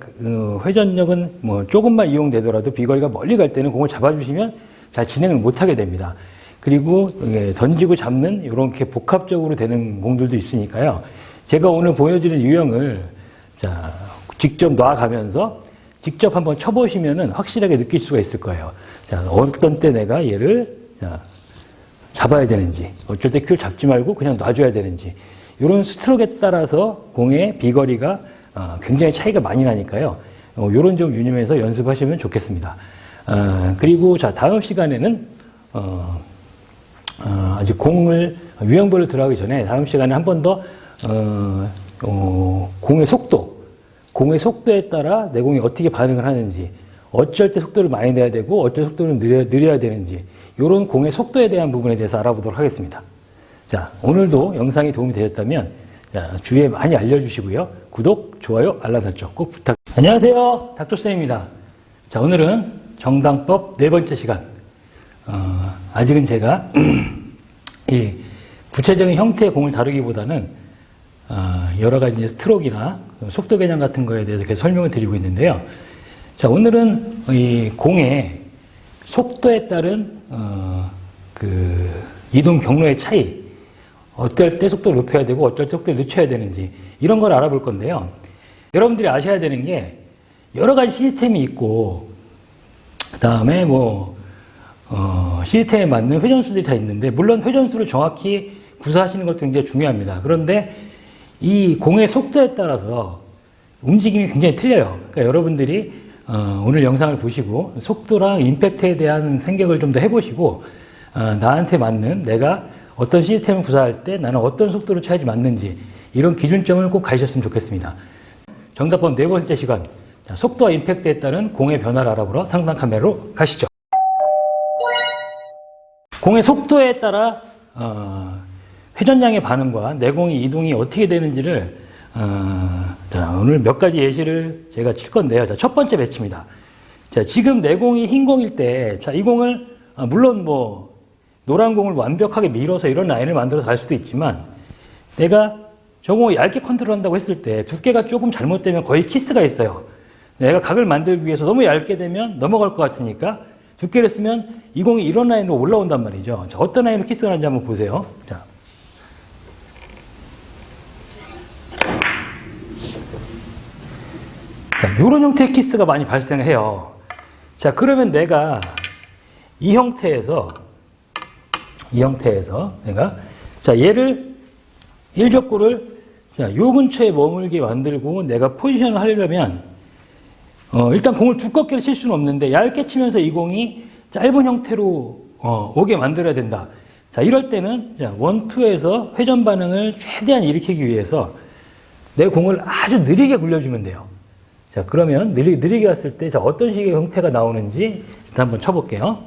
A: 회전력은 뭐 조금만 이용되더라도 비거리가 멀리 갈 때는 공을 잡아주시면 잘 진행을 못하게 됩니다. 그리고 던지고 잡는 이렇게 복합적으로 되는 공들도 있으니까요. 제가 오늘 보여드리는 유형을 자, 직접 놔가면서 직접 한번 쳐보시면은 확실하게 느낄 수가 있을 거예요. 자, 어떤 때 내가 얘를 자, 잡아야 되는지, 어쩔 때 큐를 잡지 말고 그냥 놔줘야 되는지, 이런 스트로크에 따라서 공의 비거리가 굉장히 차이가 많이 나니까요. 요런 점 유념해서 연습하시면 좋겠습니다. 그리고 자, 다음 시간에는, 아직 유형별로 들어가기 전에 다음 시간에 한 번 더, 공의 속도에 따라 내공이 어떻게 반응을 하는지, 어쩔 때 속도를 많이 내야 되고, 어쩔 때 속도를 느려야 되는지, 요런 공의 속도에 대한 부분에 대해서 알아보도록 하겠습니다. 자, 오늘도 영상이 도움이 되셨다면, 자, 주위에 많이 알려주시고요. 구독, 좋아요, 알람 설정 꼭 부탁드립니다. 안녕하세요. 닥터쌤입니다. 자, 오늘은 정당법 네 번째 시간. 아직은 제가 이 구체적인 형태의 공을 다루기보다는 여러 가지 이제 스트로크나 속도 개념 같은 거에 대해서 계속 설명을 드리고 있는데요. 자, 오늘은 이 공의 속도에 따른 그 이동 경로의 차이, 어떨 때 속도를 높여야 되고 어떨 때 속도를 늦춰야 되는지 이런 걸 알아볼 건데요. 여러분들이 아셔야 되는 게 여러 가지 시스템이 있고 그다음에 시스템에 맞는 회전수들이 다 있는데, 물론 회전수를 정확히 구사하시는 것도 굉장히 중요합니다. 그런데 이 공의 속도에 따라서 움직임이 굉장히 틀려요. 그러니까 여러분들이 오늘 영상을 보시고 속도랑 임팩트에 대한 생각을 좀 더 해보시고 나한테 맞는, 내가 어떤 시스템을 구사할 때 나는 어떤 속도를 쳐야지 맞는지 이런 기준점을 꼭 가지셨으면 좋겠습니다. 정답법 네 번째 시간, 속도와 임팩트에 따른 공의 변화를 알아보러 상단 카메라로 가시죠. 공의 속도에 따라 회전량의 반응과 내공의 이동이 어떻게 되는지를 자, 오늘 몇 가지 예시를 제가 칠 건데요. 자, 첫 번째 배치입니다. 자, 지금 내공이 흰 공일 때, 자, 이 공을 물론 노란 공을 완벽하게 밀어서 이런 라인을 만들어서 갈 수도 있지만, 내가 저 공을 얇게 컨트롤한다고 했을 때 두께가 조금 잘못되면 거의 키스가 있어요. 내가 각을 만들기 위해서 너무 얇게 되면 넘어갈 것 같으니까 두께를 쓰면 이 공이 이런 라인으로 올라온단 말이죠. 자, 어떤 라인으로 키스가 나는지 한번 보세요. 자. 이런 형태의 키스가 많이 발생해요. 자, 그러면 내가 이 형태에서 내가, 자, 얘를 일적구를 자, 요 근처에 머물게 만들고 내가 포지션을 하려면 일단 공을 두껍게 칠 수는 없는데 얇게 치면서 이 공이 짧은 형태로 오게 만들어야 된다. 자, 이럴 때는 자, 1, 2에서 회전 반응을 최대한 일으키기 위해서 내 공을 아주 느리게 굴려주면 돼요. 자, 그러면 느리게 갔을 때 자, 어떤 식의 형태가 나오는지 일단 한번 쳐볼게요.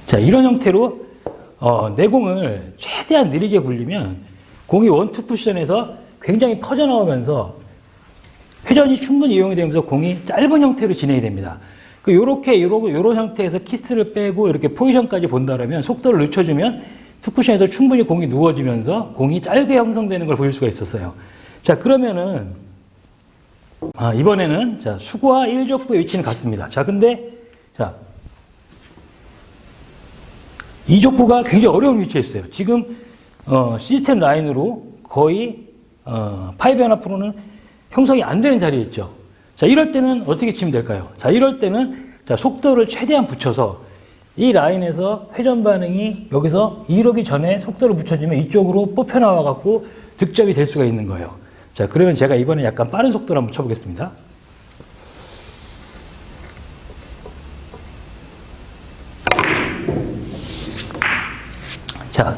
A: 자, 이런 형태로 내 공을 최대한 느리게 굴리면 공이 1, 2 쿠션에서 굉장히 퍼져나오면서 회전이 충분히 이용이 되면서 공이 짧은 형태로 진행이 됩니다. 요런 형태에서 키스를 빼고 이렇게 포지션까지 본다면 속도를 늦춰주면 투쿠션에서 충분히 공이 누워지면서 공이 짧게 형성되는 걸 보일 수가 있었어요. 자, 그러면은 이번에는 자, 수구와 일적구의 위치는 같습니다. 자, 근데 자, 이적구가 굉장히 어려운 위치에 있어요. 지금 시스템 라인으로 거의 파이브 & 프로는 형성이 안 되는 자리에 있죠. 자, 이럴 때는 어떻게 치면 될까요? 자, 이럴 때는 자, 속도를 최대한 붙여서 이 라인에서 회전 반응이 여기서 이러기 전에 속도를 붙여주면 이쪽으로 뽑혀 나와 갖고 득점이 될 수가 있는 거예요. 자, 그러면 제가 이번에 약간 빠른 속도로 한번 쳐보겠습니다. 자,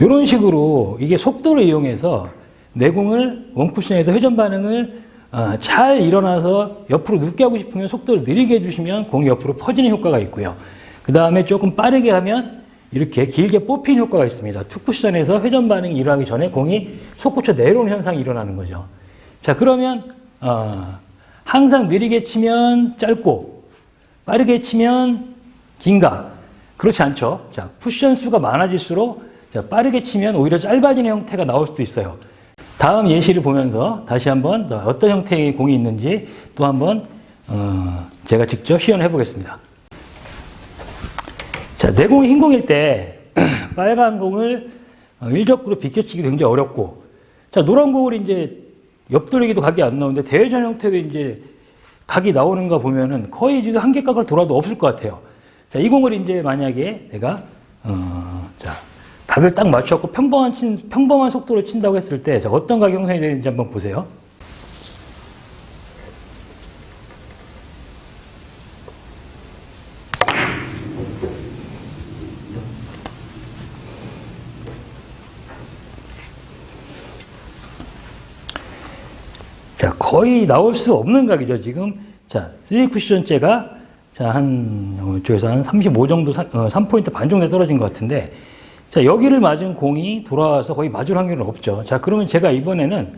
A: 이런 식으로 이게 속도를 이용해서 내공을 원쿠션에서 회전 반응을 잘 일어나서 옆으로 눕게 하고 싶으면 속도를 느리게 해주시면 공이 옆으로 퍼지는 효과가 있고요. 그 다음에 조금 빠르게 하면 이렇게 길게 뽑히는 효과가 있습니다. 투쿠션에서 회전 반응이 일어나기 전에 공이 솟구쳐 내려오는 현상이 일어나는 거죠. 자, 그러면 항상 느리게 치면 짧고 빠르게 치면 긴가? 그렇지 않죠. 자, 쿠션 수가 많아질수록 자, 빠르게 치면 오히려 짧아지는 형태가 나올 수도 있어요. 다음 예시를 보면서 다시 한번 어떤 형태의 공이 있는지 또 한번 제가 직접 시연해 보겠습니다. 자, 내 공이 흰 공일 때 빨간 공을 일적구로 비껴치기 굉장히 어렵고, 자, 노란 공을 이제 옆돌리기도 각이 안 나오는데 대회전 형태로 이제 각이 나오는가 보면은 거의 지금 한계각을 돌아도 없을 것 같아요. 자, 이 공을 이제 만약에 내가, 자, 각을 딱 맞췄고 평범한 속도로 친다고 했을 때, 자, 어떤 각이 형성이 되는지 한번 보세요. 자, 거의 나올 수 없는 각이죠, 지금. 자, 3쿠션째가, 자, 이쪽에서 한 35 정도, 3포인트 반 정도 떨어진 것 같은데, 자, 여기를 맞은 공이 돌아와서 거의 맞을 확률은 없죠. 자, 그러면 제가 이번에는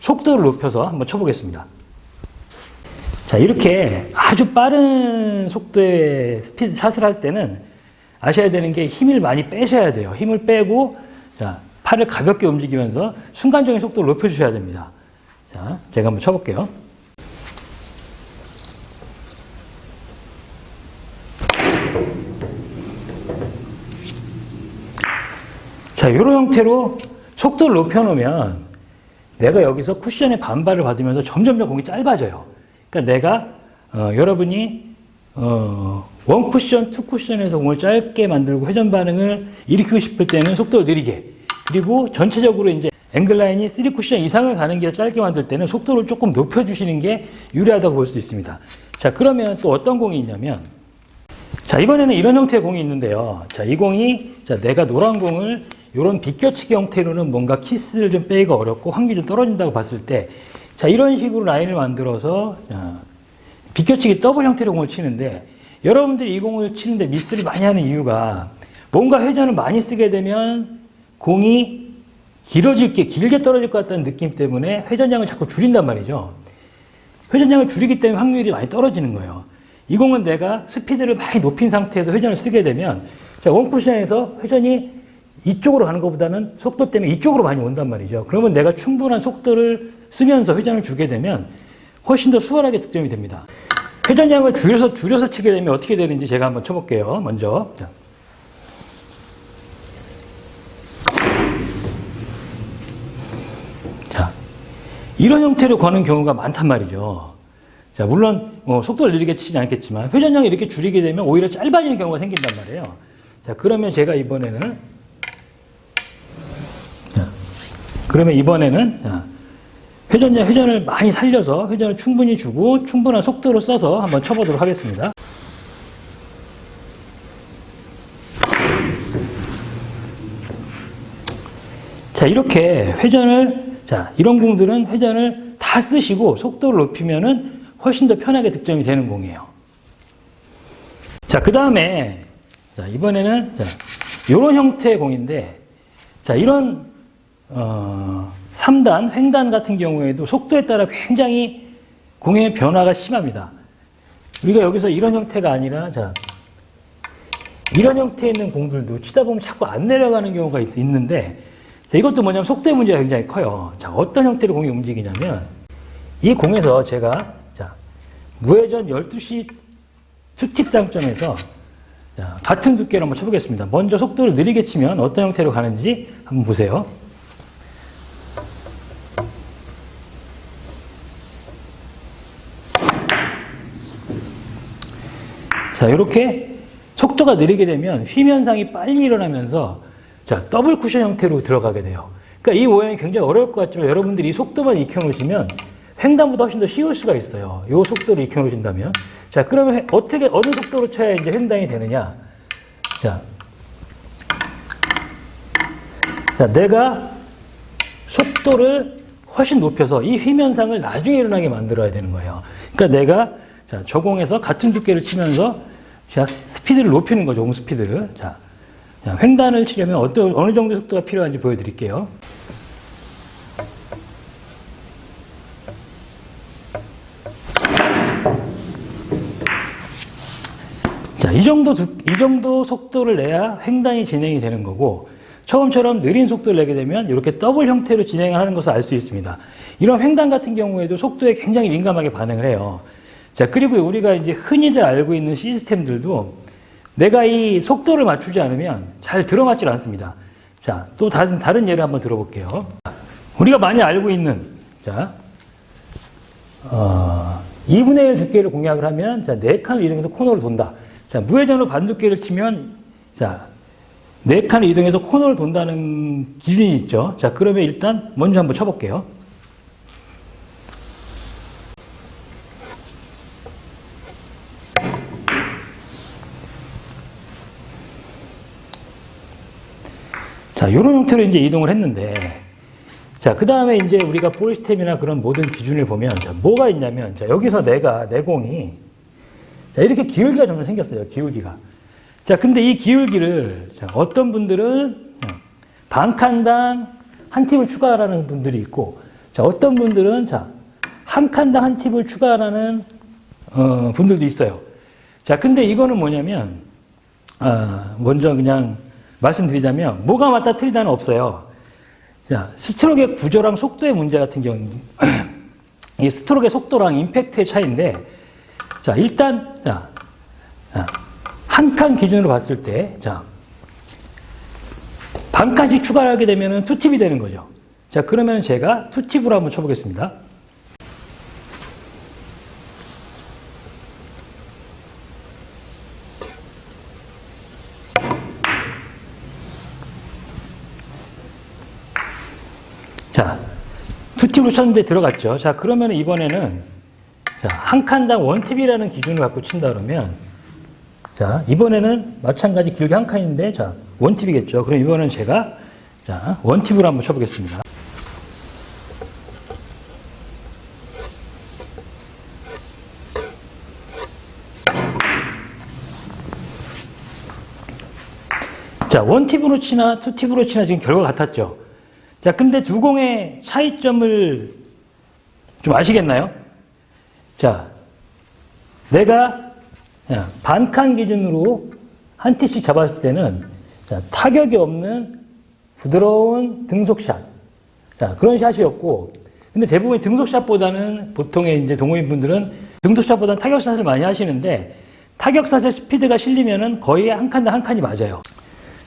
A: 속도를 높여서 한번 쳐보겠습니다. 자, 이렇게 아주 빠른 속도의 스피드 샷을 할 때는 아셔야 되는 게 힘을 많이 빼셔야 돼요. 힘을 빼고, 자, 팔을 가볍게 움직이면서 순간적인 속도를 높여주셔야 됩니다. 자, 제가 한번 쳐볼게요. 자, 이런 형태로 속도를 높여놓으면 내가 여기서 쿠션의 반발을 받으면서 점점점 공이 짧아져요. 그러니까 내가 여러분이 원 쿠션, 투 쿠션에서 공을 짧게 만들고 회전 반응을 일으키고 싶을 때는 속도를 느리게, 그리고 전체적으로 이제 앵글라인이 3쿠션 이상을 가는 게 짧게 만들 때는 속도를 조금 높여주시는 게 유리하다고 볼 수 있습니다. 자, 그러면 또 어떤 공이 있냐면, 자, 이번에는 이런 형태의 공이 있는데요. 자, 이 공이, 자, 내가 노란 공을 이런 비껴치기 형태로는 뭔가 키스를 좀 빼기가 어렵고 확률이 좀 떨어진다고 봤을 때, 자, 이런 식으로 라인을 만들어서, 자, 비껴치기 더블 형태로 공을 치는데, 여러분들이 이 공을 치는데 미스를 많이 하는 이유가 뭔가 회전을 많이 쓰게 되면 공이 길게 떨어질 것 같다는 느낌 때문에 회전량을 자꾸 줄인단 말이죠. 회전량을 줄이기 때문에 확률이 많이 떨어지는 거예요. 이 공은 내가 스피드를 많이 높인 상태에서 회전을 쓰게 되면, 자, 원쿠션에서 회전이 이쪽으로 가는 것보다는 속도 때문에 이쪽으로 많이 온단 말이죠. 그러면 내가 충분한 속도를 쓰면서 회전을 주게 되면 훨씬 더 수월하게 득점이 됩니다. 회전량을 줄여서 치게 되면 어떻게 되는지 제가 한번 쳐볼게요. 먼저. 자, 이런 형태로 거는 경우가 많단 말이죠. 자, 물론 속도를 느리게 치지 않겠지만 회전량을 이렇게 줄이게 되면 오히려 짧아지는 경우가 생긴단 말이에요. 자, 그러면 제가 이번에는 회전을 많이 살려서 회전을 충분히 주고 충분한 속도로 써서 한번 쳐보도록 하겠습니다. 자, 이렇게 회전을, 자, 이런 공들은 회전을 다 쓰시고 속도를 높이면은 훨씬 더 편하게 득점이 되는 공이에요. 자, 그 다음에, 자, 이번에는, 자, 이런 형태의 공인데, 자, 이런, 3단, 횡단 같은 경우에도 속도에 따라 굉장히 공의 변화가 심합니다. 우리가 여기서 이런 형태가 아니라, 자, 이런 형태에 있는 공들도 치다 보면 자꾸 안 내려가는 경우가 있는데, 자, 이것도 뭐냐면 속도의 문제가 굉장히 커요. 자, 어떤 형태로 공이 움직이냐면, 이 공에서 제가, 자, 무회전 12시 투팁 장점에서, 자, 같은 두께로 한번 쳐보겠습니다. 먼저 속도를 느리게 치면 어떤 형태로 가는지 한번 보세요. 자, 이렇게 속도가 느리게 되면 휘 현상이 빨리 일어나면서, 자, 더블 쿠션 형태로 들어가게 돼요. 그러니까 이 모양이 굉장히 어려울 것 같지만 여러분들이 이 속도만 익혀놓으시면 횡단보다 훨씬 더 쉬울 수가 있어요. 이 속도를 익혀놓으신다면. 자, 그러면 어느 속도로 쳐야 이제 횡단이 되느냐. 자, 내가 속도를 훨씬 높여서 이 휘 현상을 나중에 일어나게 만들어야 되는 거예요. 그러니까 내가, 자, 저공에서 같은 두께를 치면서, 자, 스피드를 높이는 거죠, 공 스피드를. 자, 횡단을 치려면 어느 정도 속도가 필요한지 보여드릴게요. 자, 이 정도 속도를 내야 횡단이 진행이 되는 거고, 처음처럼 느린 속도를 내게 되면 이렇게 더블 형태로 진행을 하는 것을 알 수 있습니다. 이런 횡단 같은 경우에도 속도에 굉장히 민감하게 반응을 해요. 자, 그리고 우리가 이제 흔히들 알고 있는 시스템들도 내가 이 속도를 맞추지 않으면 잘 들어맞질 않습니다. 자, 또 다른 예를 한번 들어볼게요. 우리가 많이 알고 있는, 자, 2분의 1 두께를 공략을 하면, 자, 4칸을 이동해서 코너를 돈다. 자, 무회전으로 반두께를 치면, 자, 4칸을 이동해서 코너를 돈다는 기준이 있죠. 자, 그러면 일단 먼저 한번 쳐볼게요. 자, 요런 형태로 이제 이동을 했는데, 자, 그 다음에 이제 우리가 볼 시스템이나 그런 모든 기준을 보면, 자, 뭐가 있냐면, 자, 여기서 내 공이, 자, 이렇게 기울기가 점점 생겼어요. 기울기가. 자, 근데 이 기울기를, 자, 어떤 분들은 반 칸당 한 팁을 추가하라는 분들이 있고, 자, 어떤 분들은, 자, 한 칸당 한 팁을 추가하라는, 분들도 있어요. 자, 근데 이거는 뭐냐면, 먼저 그냥 말씀드리자면, 뭐가 맞다 틀리다는 없어요. 자, 스트로크의 구조랑 속도의 문제 같은 경우는, 이 스트로크의 속도랑 임팩트의 차이인데, 자, 일단, 자, 한 칸 기준으로 봤을 때, 자, 반 칸씩 추가하게 되면은 투팁이 되는 거죠. 자, 그러면 제가 투팁으로 한번 쳐보겠습니다. 자, 투팁으로 쳤는데 들어갔죠. 자, 그러면 이번에는, 자, 한 칸당 원팁이라는 기준을 갖고 친다 그러면, 자, 이번에는 마찬가지 길게 한 칸인데, 자, 원팁이겠죠. 그럼 이번에는 제가, 자, 원팁으로 한번 쳐보겠습니다. 자, 원팁으로 치나 투팁으로 치나 지금 결과가 같았죠. 자, 근데 두 공의 차이점을 좀 아시겠나요? 자, 내가 반칸 기준으로 한 티씩 잡았을 때는, 자, 타격이 없는 부드러운 등속샷. 자, 그런 샷이었고, 근데 대부분 등속샷보다는 보통의 이제 동호인분들은 등속샷보다는 타격샷을 많이 하시는데, 타격샷의 스피드가 실리면은 거의 한 칸당 한 칸이 맞아요.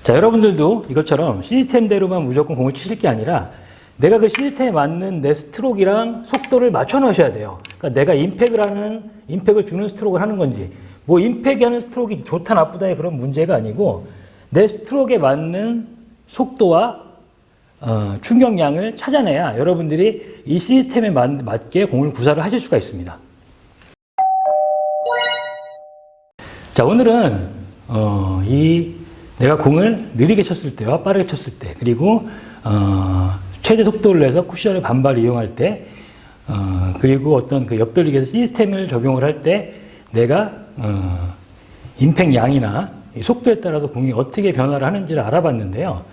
A: 자, 여러분들도 이것처럼 시스템대로만 무조건 공을 치실 게 아니라 내가 그 시스템에 맞는 내 스트로크랑 속도를 맞춰 놓으셔야 돼요. 그러니까 내가 임팩을 주는 스트로크를 하는 건지, 뭐 임팩이 하는 스트로크가 좋다 나쁘다의 그런 문제가 아니고 내 스트로크에 맞는 속도와 충격량을 찾아내야 여러분들이 이 시스템에 맞게 공을 구사를 하실 수가 있습니다. 자, 오늘은 내가 공을 느리게 쳤을 때와 빠르게 쳤을 때, 그리고 최대 속도를 내서 쿠션의 반발을 이용할 때, 그리고 어떤 그 옆돌리기에서 시스템을 적용을 할 때 내가 임팩 양이나 속도에 따라서 공이 어떻게 변화를 하는지를 알아봤는데요.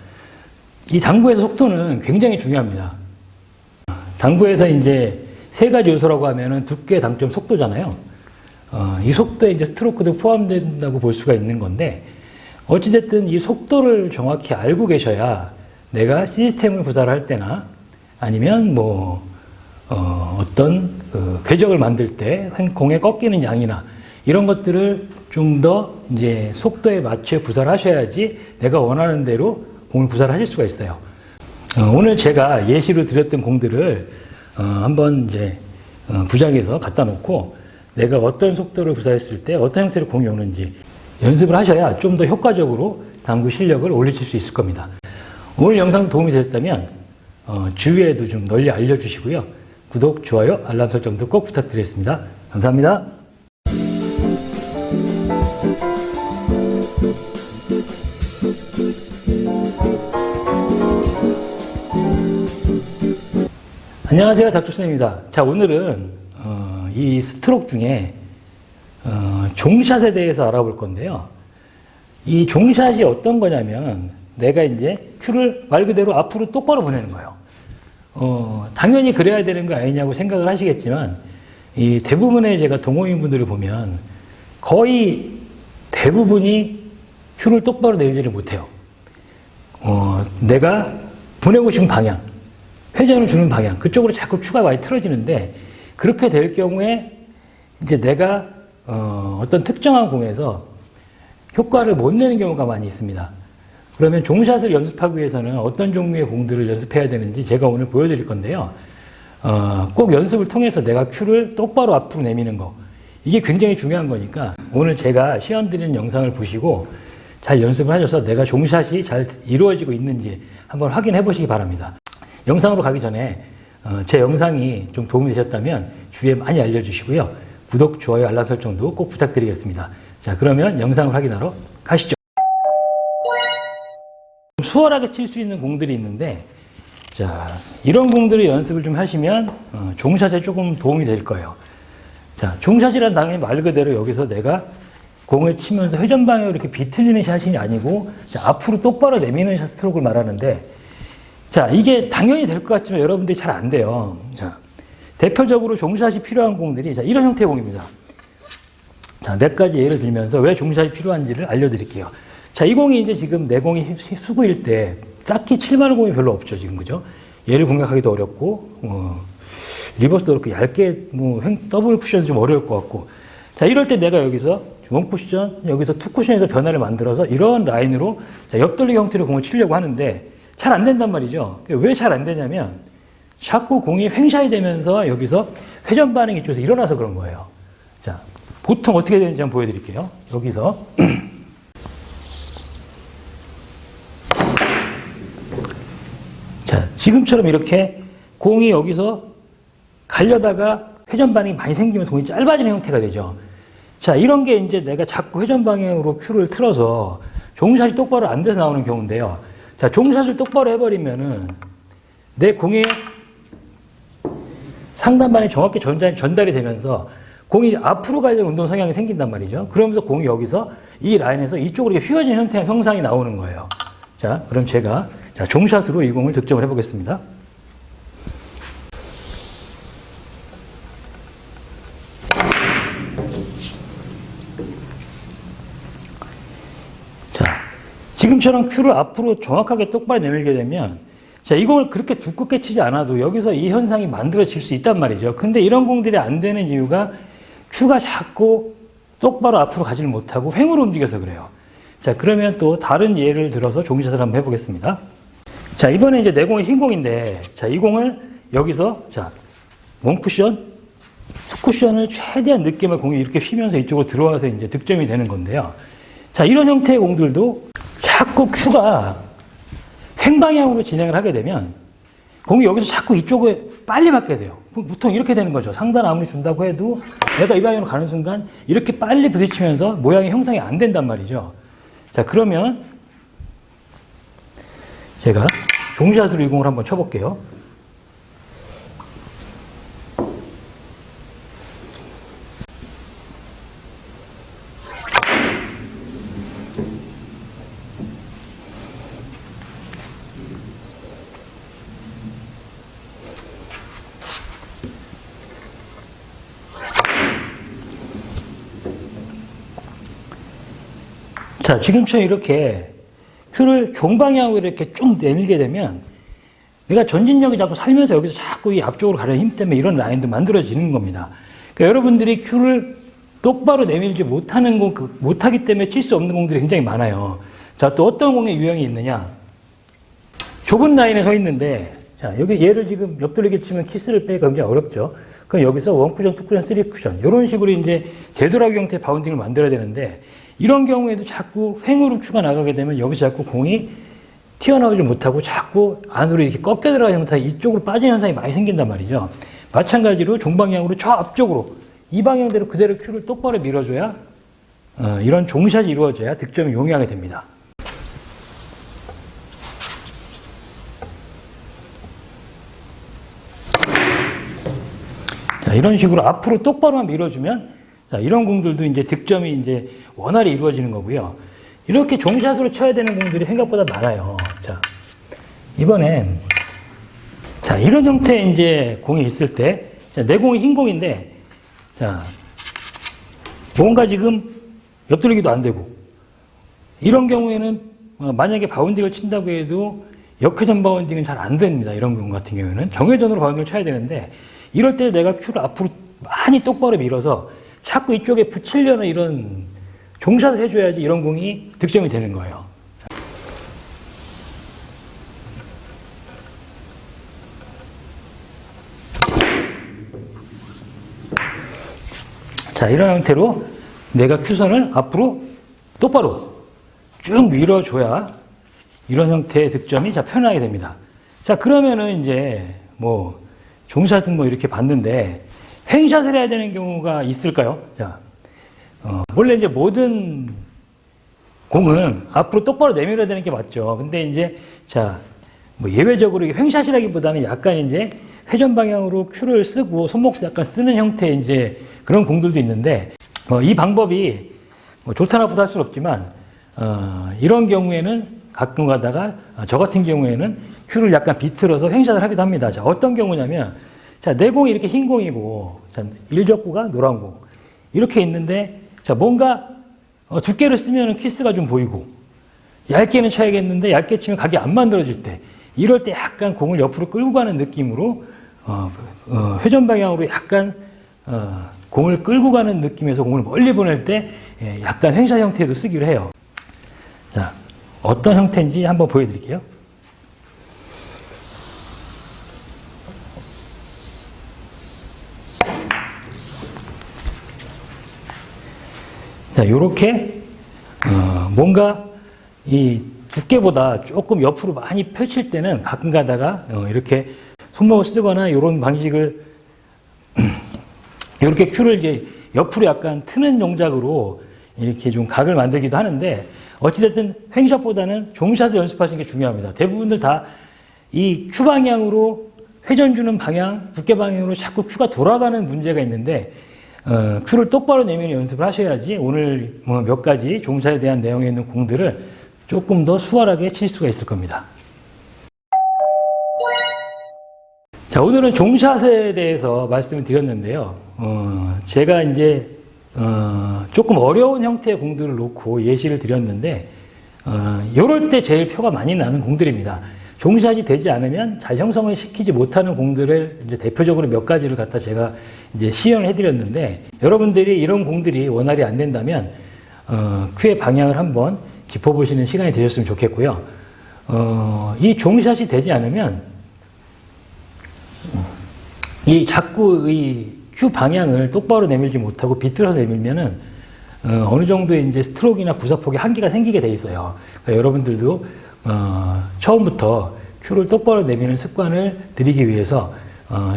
A: 이 당구에서 속도는 굉장히 중요합니다. 당구에서 이제 세 가지 요소라고 하면은 두께, 당점, 속도잖아요. 이 속도에 이제 스트로크도 포함된다고 볼 수가 있는 건데, 어찌됐든 이 속도를 정확히 알고 계셔야 내가 시스템을 구사를 할 때나 아니면 뭐, 어떤 그 궤적을 만들 때 공에 꺾이는 양이나 이런 것들을 좀 더 이제 속도에 맞춰 구사를 하셔야지 내가 원하는 대로 공을 구사를 하실 수가 있어요. 오늘 제가 예시로 드렸던 공들을 한번 이제 부장에서 갖다 놓고 내가 어떤 속도를 구사했을 때 어떤 형태로 공이 오는지 연습을 하셔야 좀 더 효과적으로 당구 실력을 올리실 수 있을 겁니다. 오늘 영상 도움이 되셨다면 주위에도 좀 널리 알려주시고요. 구독, 좋아요, 알람 설정도 꼭 부탁드리겠습니다. 감사합니다. 안녕하세요, 닥터쌤입니다. 자, 오늘은 이 스트로크 중에 종샷에 대해서 알아볼 건데요. 이 종샷이 어떤 거냐면 내가 이제 큐를 말 그대로 앞으로 똑바로 보내는 거예요. 당연히 그래야 되는 거 아니냐고 생각을 하시겠지만 이 대부분의 제가 동호인분들을 보면 거의 대부분이 큐를 똑바로 내리지를 못해요. 내가 보내고 싶은 방향, 회전을 주는 방향, 그쪽으로 자꾸 큐가 많이 틀어지는데 그렇게 될 경우에 이제 내가 어떤 특정한 공에서 효과를 못 내는 경우가 많이 있습니다. 그러면 종샷을 연습하기 위해서는 어떤 종류의 공들을 연습해야 되는지 제가 오늘 보여드릴 건데요. 꼭 연습을 통해서 내가 큐를 똑바로 앞으로 내미는 거. 이게 굉장히 중요한 거니까 오늘 제가 시연드리는 영상을 보시고 잘 연습을 하셔서 내가 종샷이 잘 이루어지고 있는지 한번 확인해 보시기 바랍니다. 영상으로 가기 전에 제 영상이 좀 도움이 되셨다면 주위에 많이 알려주시고요. 구독, 좋아요, 알람 설정도 꼭 부탁드리겠습니다. 자, 그러면 영상을 확인하러 가시죠. 수월하게 칠 수 있는 공들이 있는데, 자, 이런 공들을 연습을 좀 하시면 종샷에 조금 도움이 될 거예요. 자, 종샷이란 당연히 말 그대로 여기서 내가 공을 치면서 회전 방향으로 이렇게 비틀리는 샷이 아니고, 자, 앞으로 똑바로 내미는 샷 스트로크를 말하는데, 자, 이게 당연히 될 것 같지만 여러분들이 잘 안 돼요. 자, 대표적으로 종샷이 필요한 공들이, 자, 이런 형태의 공입니다. 자, 몇 가지 예를 들면서 왜 종샷이 필요한지를 알려드릴게요. 자, 이 공이 이제 지금 내 공이 수구일 때, 딱히 칠만한 공이 별로 없죠, 지금, 그죠? 얘를 공략하기도 어렵고, 리버스도 그렇고, 얇게, 더블 쿠션도 좀 어려울 것 같고. 자, 이럴 때 내가 여기서 원 쿠션, 여기서 투 쿠션에서 변화를 만들어서 이런 라인으로 옆돌리기 형태로 공을 치려고 하는데 잘 안 된단 말이죠. 왜 잘 안 되냐면 자꾸 공이 횡샷이 되면서 여기서 회전 반응이 이쪽에서 일어나서 그런 거예요. 자, 보통 어떻게 되는지 한번 보여드릴게요. 여기서. 자, 지금처럼 이렇게 공이 여기서 가려다가 회전 반응이 많이 생기면서 공이 짧아지는 형태가 되죠. 자, 이런 게 이제 내가 자꾸 회전 방향으로 큐를 틀어서 종샷이 똑바로 안 돼서 나오는 경우인데요. 자, 종샷을 똑바로 해버리면은 내 공의 상단반이 정확히 전달이 되면서 공이 앞으로 가려는 운동 성향이 생긴단 말이죠. 그러면서 공이 여기서 이 라인에서 이쪽으로 휘어지는 형상이 나오는 거예요. 자, 그럼 제가 종샷으로 이 공을 득점을 해보겠습니다. 지금처럼 큐를 앞으로 정확하게 똑바로 내밀게 되면, 자, 이 공을 그렇게 두껍게 치지 않아도 여기서 이 현상이 만들어질 수 있단 말이죠. 근데 이런 공들이 안 되는 이유가 큐가 자꾸 똑바로 앞으로 가지를 못하고 횡으로 움직여서 그래요. 자, 그러면 또 다른 예를 들어서 종샷을 한번 해보겠습니다. 자, 이번에 이제 내 공이 흰 공인데, 자, 이 공을 여기서, 자, 원 쿠션, 투 쿠션을 최대한 늦게만 공이 이렇게 휘면서 이쪽으로 들어와서 이제 득점이 되는 건데요. 자, 이런 형태의 공들도 자꾸 큐가 횡방향으로 진행을 하게 되면 공이 여기서 자꾸 이쪽에 빨리 맞게 돼요. 보통 이렇게 되는 거죠. 상단 아무리 준다고 해도 내가 이 방향으로 가는 순간 이렇게 빨리 부딪히면서 모양이 형성이 안 된단 말이죠. 자, 그러면 제가 종샷으로 이 공을 한번 쳐볼게요. 자, 지금처럼 이렇게 큐를 종방향으로 이렇게 쭉 내밀게 되면 내가 전진력이 자꾸 살면서 여기서 자꾸 이 앞쪽으로 가려는 힘 때문에 이런 라인도 만들어지는 겁니다. 그러니까 여러분들이 큐를 똑바로 내밀지 못하기 때문에 칠 수 없는 공들이 굉장히 많아요. 자, 또 어떤 공의 유형이 있느냐. 좁은 라인에 서 있는데, 자, 여기 얘를 지금 옆돌리기 치면 키스를 빼기가 굉장히 어렵죠. 그럼 여기서 원 쿠션, 투 쿠션, 쓰리 쿠션, 이런 식으로 이제 되돌아가기 형태의 바운딩을 만들어야 되는데, 이런 경우에도 자꾸 횡으로 큐가 나가게 되면 여기서 자꾸 공이 튀어나오지 못하고 자꾸 안으로 이렇게 꺾여 들어가는 형태의 이쪽으로 빠지는 현상이 많이 생긴단 말이죠. 마찬가지로 종방향으로 저 앞쪽으로 이 방향대로 그대로 큐를 똑바로 밀어줘야 이런 종샷이 이루어져야 득점이 용이하게 됩니다. 자, 이런 식으로 앞으로 똑바로만 밀어주면 자, 이런 공들도 이제 득점이 이제 원활히 이루어지는 거고요. 이렇게 종샷으로 쳐야 되는 공들이 생각보다 많아요. 자, 이번엔, 자, 이런 형태의 이제 공이 있을 때, 자, 내 공이 흰 공인데, 자, 뭔가 지금 옆돌리기도 안 되고, 이런 경우에는 만약에 바운딩을 친다고 해도 역회전 바운딩은 잘 안 됩니다. 이런 경우 같은 경우에는. 정회전으로 바운딩을 쳐야 되는데, 이럴 때 내가 큐를 앞으로 많이 똑바로 밀어서 자꾸 이쪽에 붙이려는 이런 종샷을 해줘야지 이런 공이 득점이 되는 거예요. 자, 이런 형태로 내가 큐선을 앞으로 똑바로 쭉 밀어줘야 이런 형태의 득점이 자, 표현하게 됩니다. 자, 그러면은 이제 뭐 종샷은 뭐 이렇게 봤는데 횡샷을 해야 되는 경우가 있을까요? 자, 원래 이제 모든 공은 앞으로 똑바로 내밀어야 되는 게 맞죠. 근데 이제 자, 뭐 예외적으로 횡샷이라기보다는 약간 이제 회전 방향으로 큐를 쓰고 손목도 약간 쓰는 형태의 이제 그런 공들도 있는데 이 방법이 뭐 좋다 나쁘다 할 수는 없지만 이런 경우에는 가끔 가다가 저 같은 경우에는 큐를 약간 비틀어서 횡샷을 하기도 합니다. 자, 어떤 경우냐면 자, 내 공이 이렇게 흰 공이고 자, 1적구가 노란 공 이렇게 있는데 자, 뭔가 두께를 쓰면 키스가 좀 보이고 얇게는 쳐야겠는데 얇게 치면 각이 안 만들어질 때 이럴 때 약간 공을 옆으로 끌고 가는 느낌으로 회전 방향으로 약간 공을 끌고 가는 느낌에서 공을 멀리 보낼 때 약간 횡샷 형태도 쓰기로 해요. 자, 어떤 형태인지 한번 보여드릴게요. 자, 요렇게 뭔가 이 두께보다 조금 옆으로 많이 펼칠 때는 가끔 가다가 이렇게 손목을 쓰거나 이런 방식을 이렇게 큐를 이제 옆으로 약간 트는 동작으로 이렇게 좀 각을 만들기도 하는데 어찌됐든 횡샷보다는 종샷을 연습하시는 게 중요합니다. 대부분들 다 이 큐 방향으로 회전 주는 방향, 두께 방향으로 자꾸 큐가 돌아가는 문제가 있는데 큐를 똑바로 내면 연습을 하셔야지 오늘 뭐 몇 가지 종샷에 대한 내용에 있는 공들을 조금 더 수월하게 칠 수가 있을 겁니다. 자, 오늘은 종샷에 대해서 말씀을 드렸는데요. 제가 이제 조금 어려운 형태의 공들을 놓고 예시를 드렸는데 이럴 때 제일 표가 많이 나는 공들입니다. 종샷이 되지 않으면 잘 형성을 시키지 못하는 공들을 이제 대표적으로 몇 가지를 갖다 제가 이제 시연을 해드렸는데 여러분들이 이런 공들이 원활히 안 된다면 큐의 방향을 한번 짚어보시는 시간이 되셨으면 좋겠고요. 이 종샷이 되지 않으면 이 자꾸 이 큐 방향을 똑바로 내밀지 못하고 비틀어서 내밀면은 어느 정도의 이제 스트로크나 구사폭에 한계가 생기게 돼 있어요. 그러니까 여러분들도 처음부터 큐를 똑바로 내미는 습관을 들이기 위해서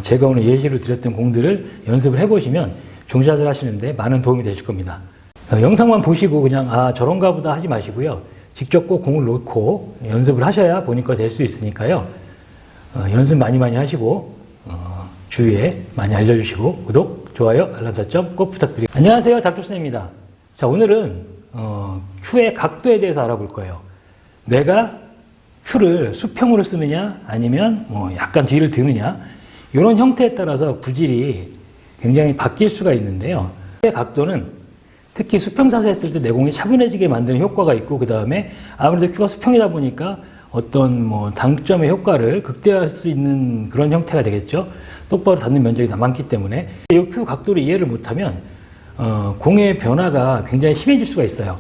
A: 제가 오늘 예시로 드렸던 공들을 연습을 해보시면 종샷을 하시는데 많은 도움이 되실 겁니다. 영상만 보시고 그냥 저런가 보다 하지 마시고요. 직접 꼭 공을 놓고 연습을 하셔야 본인 거 될 수 있으니까요. 연습 많이 하시고 주위에 많이 알려주시고 구독, 좋아요, 알람 설정 꼭 부탁드립니다. 안녕하세요, 닥터쌤입니다. 자, 오늘은 큐의 각도에 대해서 알아볼 거예요. 내가 큐를 수평으로 쓰느냐 아니면 뭐 약간 뒤를 드느냐 이런 형태에 따라서 구질이 굉장히 바뀔 수가 있는데요. 큐의 각도는 특히 수평샷을 했을 때 내공이 차분해지게 만드는 효과가 있고 그 다음에 아무래도 큐가 수평이다 보니까 어떤 뭐 당점의 효과를 극대화할 수 있는 그런 형태가 되겠죠. 똑바로 닿는 면적이 많기 때문에 이 큐 각도를 이해를 못하면 공의 변화가 굉장히 심해질 수가 있어요.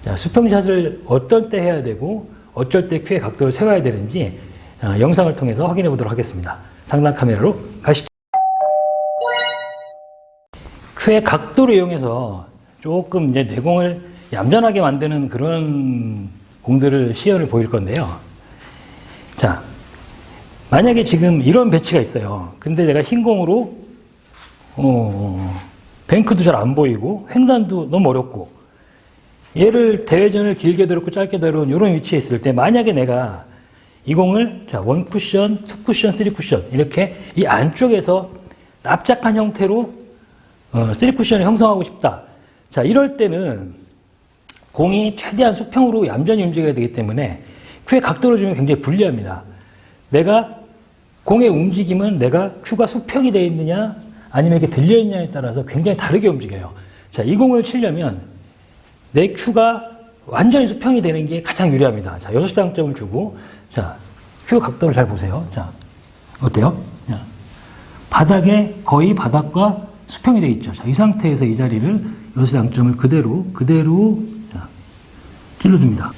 A: 자, 수평샷을 어떨 때 해야 되고 어쩔 때 큐의 각도를 세워야 되는지 영상을 통해서 확인해 보도록 하겠습니다. 상단 카메라로 가시죠. 큐의 각도를 이용해서 조금 이제 내공을 얌전하게 만드는 그런 공들을 시연을 보일 건데요. 자, 만약에 지금 이런 배치가 있어요. 근데 내가 흰 공으로 뱅크도 잘 안 보이고 횡단도 너무 어렵고 얘를 대회전을 길게 들었고 짧게 들어온 이런 위치에 있을 때 만약에 내가 이 공을 자, 1쿠션, 2쿠션, 3쿠션 이렇게 이 안쪽에서 납작한 형태로 3쿠션을 형성하고 싶다. 자, 이럴 때는 공이 최대한 수평으로 얌전히 움직여야 되기 때문에 큐의 각도를 주면 굉장히 불리합니다. 내가 공의 움직임은 내가 큐가 수평이 되어 있느냐 아니면 이렇게 들려 있느냐에 따라서 굉장히 다르게 움직여요. 자, 이 공을 치려면 내 큐가 완전히 수평이 되는 게 가장 유리합니다. 자, 6당점을 주고 자, 큐 각도를 잘 보세요. 자, 어때요? 자, 바닥에 거의 바닥과 수평이 되어 있죠. 자, 이 상태에서 이 자리를 6당점을 그대로 자, 찔러줍니다.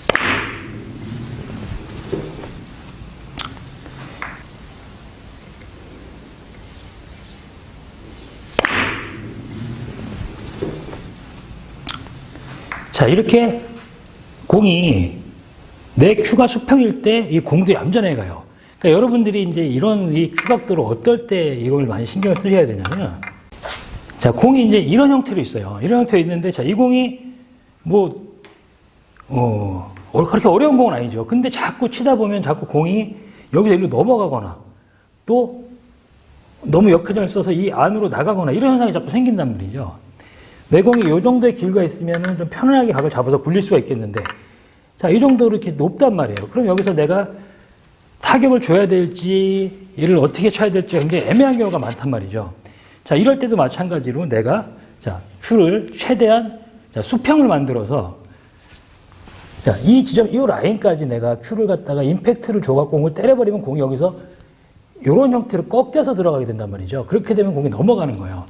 A: 자, 이렇게 공이 내 큐가 수평일 때 이 공도 얌전하게 가요. 그러니까 여러분들이 이제 이런 이 큐 각도를 어떨 때 이걸 많이 신경을 쓰셔야 되냐면, 자, 공이 이제 이런 형태로 있어요. 이런 형태로 있는데, 자, 이 공이 그렇게 어려운 공은 아니죠. 근데 자꾸 치다 보면 자꾸 공이 여기서 일로 넘어가거나 또 너무 역회전을 써서 이 안으로 나가거나 이런 현상이 자꾸 생긴단 말이죠. 내 공이 이 정도의 길이가 있으면 좀 편안하게 각을 잡아서 굴릴 수가 있겠는데, 자, 이 정도로 이렇게 높단 말이에요. 그럼 여기서 내가 타격을 줘야 될지, 얘를 어떻게 쳐야 될지 굉장히 애매한 경우가 많단 말이죠. 자, 이럴 때도 마찬가지로 내가, 자, 큐를 최대한, 자, 수평을 만들어서, 자, 이 지점, 이 라인까지 내가 큐를 갖다가 임팩트를 줘갖고 공을 때려버리면 공이 여기서 이런 형태로 꺾여서 들어가게 된단 말이죠. 그렇게 되면 공이 넘어가는 거예요.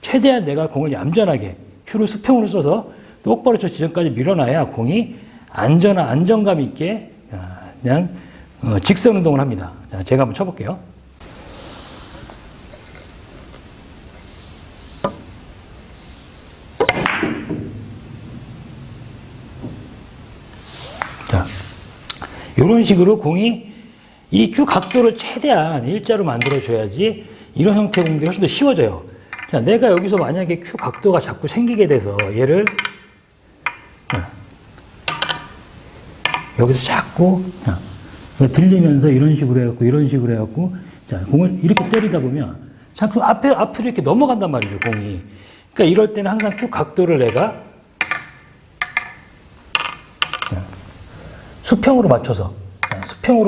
A: 최대한 내가 공을 얌전하게 큐를 수평으로 써서 똑바로 저 지점까지 밀어놔야 공이 안정감 있게 그냥 직선 운동을 합니다. 자, 제가 한번 쳐볼게요. 자, 이런 식으로 공이 이 큐 각도를 최대한 일자로 만들어줘야지 이런 형태의 공들이 훨씬 더 쉬워져요. 자, 내가 여기서 만약에 큐 각도가 자꾸 생기게 돼서 얘를 여기서 자꾸 들리면서 이런 식으로 해갖고 자, 공을 이렇게 때리다 보면 자꾸 앞으로 이렇게 넘어간단 말이죠, 공이. 그러니까 이럴 때는 항상 큐 각도를 내가 수평으로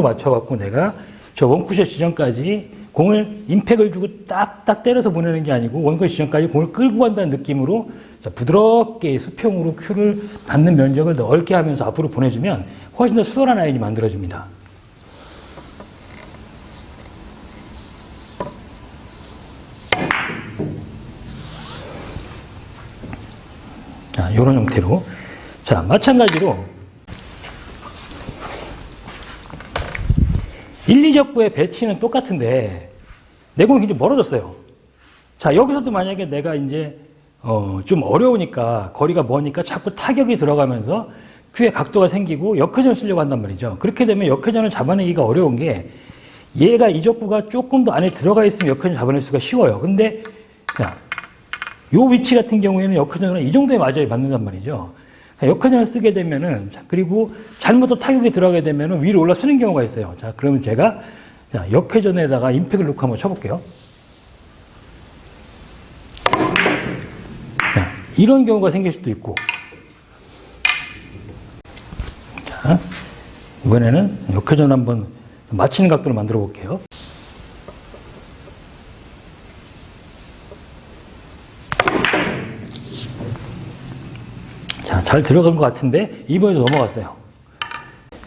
A: 맞춰갖고 내가 저 원쿠션 지점까지 공을 임팩을 주고 딱딱 때려서 보내는 게 아니고 원쿠션 지점까지 공을 끌고 간다는 느낌으로 부드럽게 수평으로 큐를 받는 면적을 넓게 하면서 앞으로 보내주면 훨씬 더 수월한 라인이 만들어집니다. 자, 이런 형태로. 자, 마찬가지로 1, 2적구의 배치는 똑같은데 내 공이 굉장히 멀어졌어요. 자, 여기서도 만약에 내가 이제 좀 어려우니까 거리가 머니까 자꾸 타격이 들어가면서 큐의 각도가 생기고 역회전을 쓰려고 한단 말이죠. 그렇게 되면 역회전을 잡아내기가 어려운 게 얘가 이 적구가 조금 더 안에 들어가 있으면 역회전 잡아낼 수가 쉬워요. 근데 자, 요 위치 같은 경우에는 역회전을 이 정도에 맞아야 맞는단 말이죠. 역회전을 쓰게 되면은, 그리고 잘못해서 타격이 들어가게 되면은 위로 올라 쓰는 경우가 있어요. 자, 그러면 제가 자, 역회전에다가 임팩을 넣고 한번 쳐볼게요. 자, 이런 경우가 생길 수도 있고. 자, 이번에는 역회전 한번 맞히는 각도를 만들어 볼게요. 자, 잘 들어간 것 같은데 이번에도 넘어갔어요.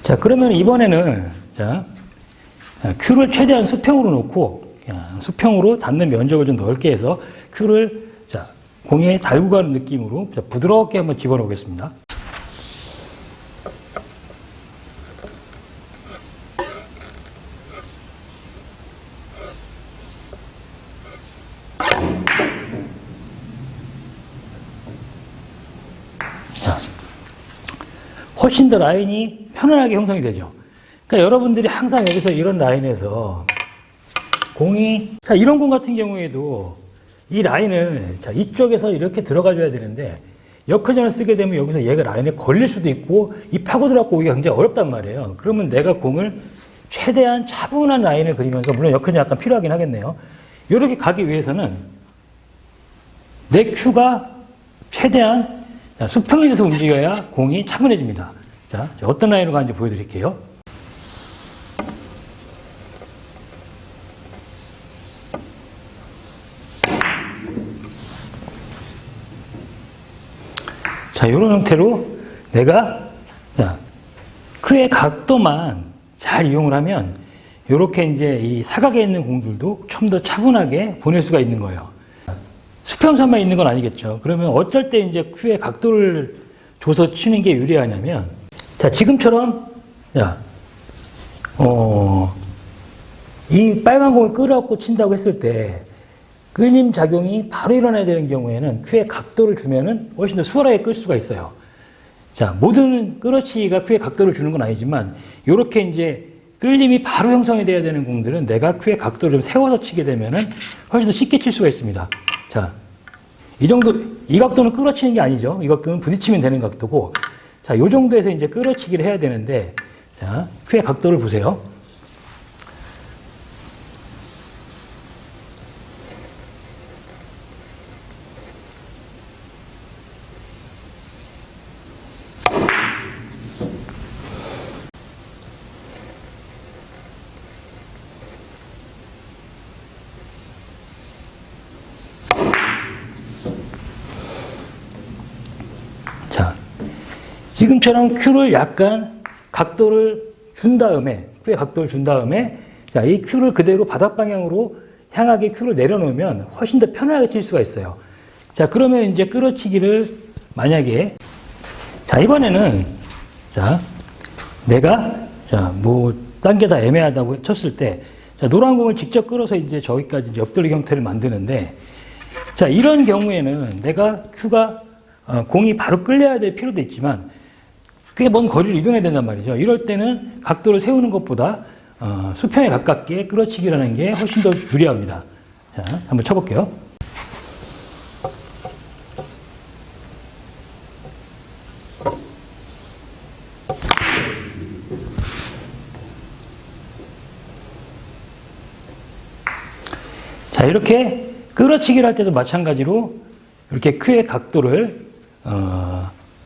A: 자, 그러면 이번에는 자, 큐를 최대한 수평으로 놓고 수평으로 닿는 면적을 좀 넓게 해서 큐를 자, 공에 달고 가는 느낌으로 자, 부드럽게 한번 집어넣겠습니다. 훨씬 더 라인이 편안하게 형성이 되죠. 그러니까 여러분들이 항상 여기서 이런 라인에서 공이, 자, 이런 공 같은 경우에도 이 라인을 자, 이쪽에서 이렇게 들어가 줘야 되는데 역회전을 쓰게 되면 여기서 얘가 라인에 걸릴 수도 있고 이 파고 들어가고 오기가 굉장히 어렵단 말이에요. 그러면 내가 공을 최대한 차분한 라인을 그리면서, 물론 역회전이 약간 필요하긴 하겠네요. 이렇게 가기 위해서는 내 큐가 최대한 자, 수평에 대해서 움직여야 공이 차분해집니다. 자, 어떤 라인으로 가는지 보여드릴게요. 자, 이런 형태로 내가 자, 큐의 각도만 잘 이용을 하면 이렇게 이제 이 사각에 있는 공들도 좀 더 차분하게 보낼 수가 있는 거예요. 수평선만 있는 건 아니겠죠. 그러면 어쩔 때 이제 큐의 각도를 줘서 치는 게 유리하냐면, 자, 지금처럼, 야, 이 빨간 공을 끌어갖고 친다고 했을 때, 끌림 작용이 바로 일어나야 되는 경우에는 큐의 각도를 주면은 훨씬 더 수월하게 끌 수가 있어요. 자, 모든 끌어치기가 큐에 각도를 주는 건 아니지만, 요렇게 이제 끌림이 바로 형성이 돼야 되는 공들은 내가 큐에 각도를 좀 세워서 치게 되면은 훨씬 더 쉽게 칠 수가 있습니다. 자, 이 정도, 이 각도는 끌어치는 게 아니죠. 이 각도는 부딪히면 되는 각도고, 자, 요 정도에서 이제 끌어치기를 해야 되는데, 자, 큐의 각도를 보세요. 자, 지금처럼 큐를 약간 각도를 준 다음에, 큐의 각도를 준 다음에, 자, 이 큐를 그대로 바닥 방향으로 향하게 큐를 내려놓으면 훨씬 더 편하게 칠 수가 있어요. 자, 그러면 이제 끌어치기를 만약에, 자, 이번에는, 자, 내가, 자, 뭐, 딴 게 다 애매하다고 쳤을 때, 자, 노란 공을 직접 끌어서 이제 저기까지 이제 옆돌리 형태를 만드는데, 자, 이런 경우에는 내가 큐가 공이 바로 끌려야 될 필요도 있지만 꽤 먼 거리를 이동해야 된단 말이죠. 이럴 때는 각도를 세우는 것보다 수평에 가깝게 끌어치기라는 게 훨씬 더 유리합니다. 자, 한번 쳐볼게요. 자, 이렇게 끌어치기를 할 때도 마찬가지로 이렇게 큐의 각도를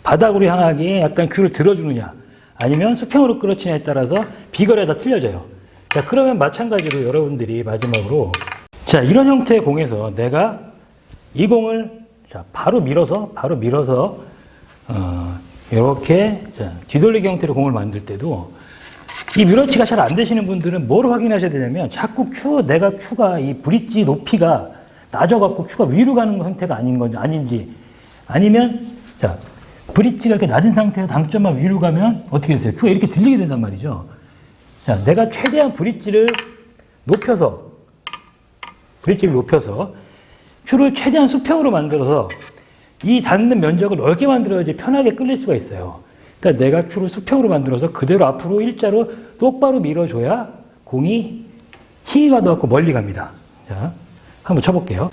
A: 바닥으로 향하게 약간 큐를 들어주느냐 아니면 수평으로 끌어치냐에 따라서 비거리가 다 틀려져요. 자, 그러면 마찬가지로 여러분들이 마지막으로, 자, 이런 형태의 공에서 내가 이 공을, 자, 바로 밀어서 이렇게, 자, 뒤돌리기 형태로 공을 만들 때도 이 밀어치기가 잘 안 되시는 분들은 뭘 확인하셔야 되냐면 자꾸 내가 큐가 이 브릿지 높이가 낮아갖고 큐가 위로 가는 형태가 아닌 건지 아닌지, 아니면, 자, 브릿지가 이렇게 낮은 상태에서 당점만 위로 가면 어떻게 됐어요? 큐가 이렇게 들리게 된단 말이죠. 자, 내가 최대한 브릿지를 높여서 큐를 최대한 수평으로 만들어서 이 닿는 면적을 넓게 만들어야지 편하게 끌릴 수가 있어요. 그러니까 내가 큐를 수평으로 만들어서 그대로 앞으로 일자로 똑바로 밀어줘야 공이 힘이 받아갖고 멀리 갑니다. 자, 한번 쳐볼게요.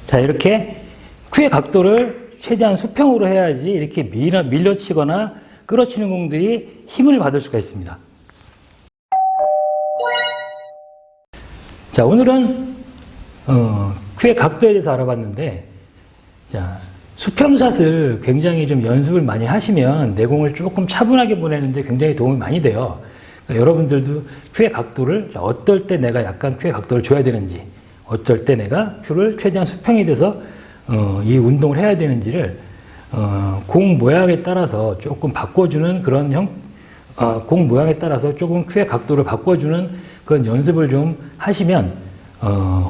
A: 자, 이렇게 큐의 각도를 최대한 수평으로 해야지 이렇게 밀려치거나 끌어치는 공들이 힘을 받을 수가 있습니다. 자, 오늘은 큐의 각도에 대해서 알아봤는데, 자, 수평샷을 굉장히 좀 연습을 많이 하시면 내공을 조금 차분하게 보내는데 굉장히 도움이 많이 돼요. 그러니까 여러분들도 큐의 각도를 어떨 때 내가 약간 큐의 각도를 줘야 되는지, 어떨 때 내가 큐를 최대한 수평이 돼서 이 운동을 해야 되는지를 공 모양에 따라서 조금 바꿔주는 그런 공 모양에 따라서 조금 큐의 각도를 바꿔주는 그런 연습을 좀 하시면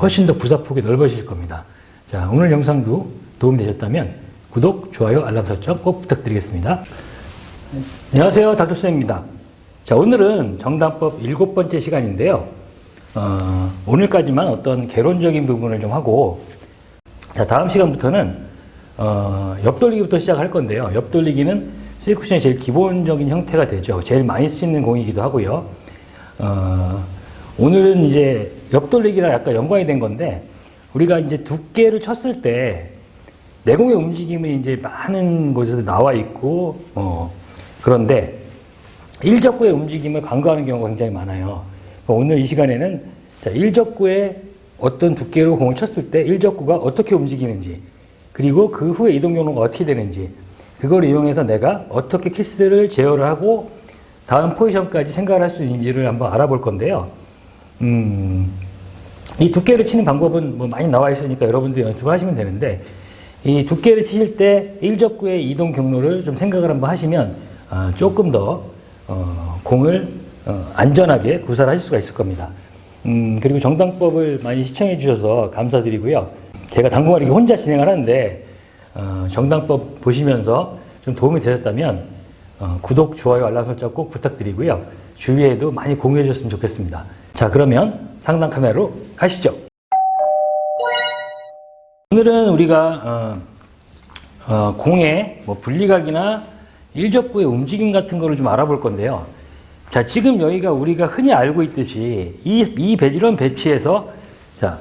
A: 훨씬 더 구사폭이 넓어질 겁니다. 자, 오늘 영상도 도움이 되셨다면 구독, 좋아요, 알람 설정 꼭 부탁드리겠습니다. 안녕하세요, 닥터쌤입니다. 자, 오늘은 정당법 7번째 시간인데요. 오늘까지만 어떤 개론적인 부분을 좀 하고, 자, 다음 시간부터는 옆돌리기부터 시작할 건데요. 옆돌리기는 세쿠션의 제일 기본적인 형태가 되죠. 제일 많이 쓰는 공이기도 하고요. 오늘은 이제 옆돌리기랑 약간 연관이 된 건데, 우리가 이제 두께를 쳤을 때 내공의 움직임이 이제 많은 곳에서 나와 있고, 그런데 일적구의 움직임을 간과하는 경우가 굉장히 많아요. 오늘 이 시간에는, 자, 일적구의 어떤 두께로 공을 쳤을 때 일적구가 어떻게 움직이는지, 그리고 그 후에 이동 경로가 어떻게 되는지, 그걸 이용해서 내가 어떻게 키스를 제어를 하고 다음 포지션까지 생각을 할 수 있는지를 한번 알아볼 건데요. 이 두께를 치는 방법은 뭐 많이 나와 있으니까 여러분들 연습을 하시면 되는데, 이 두께를 치실 때 일적구의 이동 경로를 좀 생각을 한번 하시면 조금 더 공을 안전하게 구사를 하실 수가 있을 겁니다. 그리고 정당법을 많이 시청해 주셔서 감사드리고요. 제가 당분간 이렇게 혼자 진행을 하는데 정당법 보시면서 좀 도움이 되셨다면 구독, 좋아요, 알람 설정 꼭 부탁드리고요. 주위에도 많이 공유해 줬으면 좋겠습니다. 자, 그러면 상단 카메라로 가시죠. 오늘은 우리가 공의 뭐 분리각이나 일적구의 움직임 같은 거를 좀 알아볼 건데요. 자, 지금 여기가 우리가 흔히 알고 있듯이 이런 배치에서 자,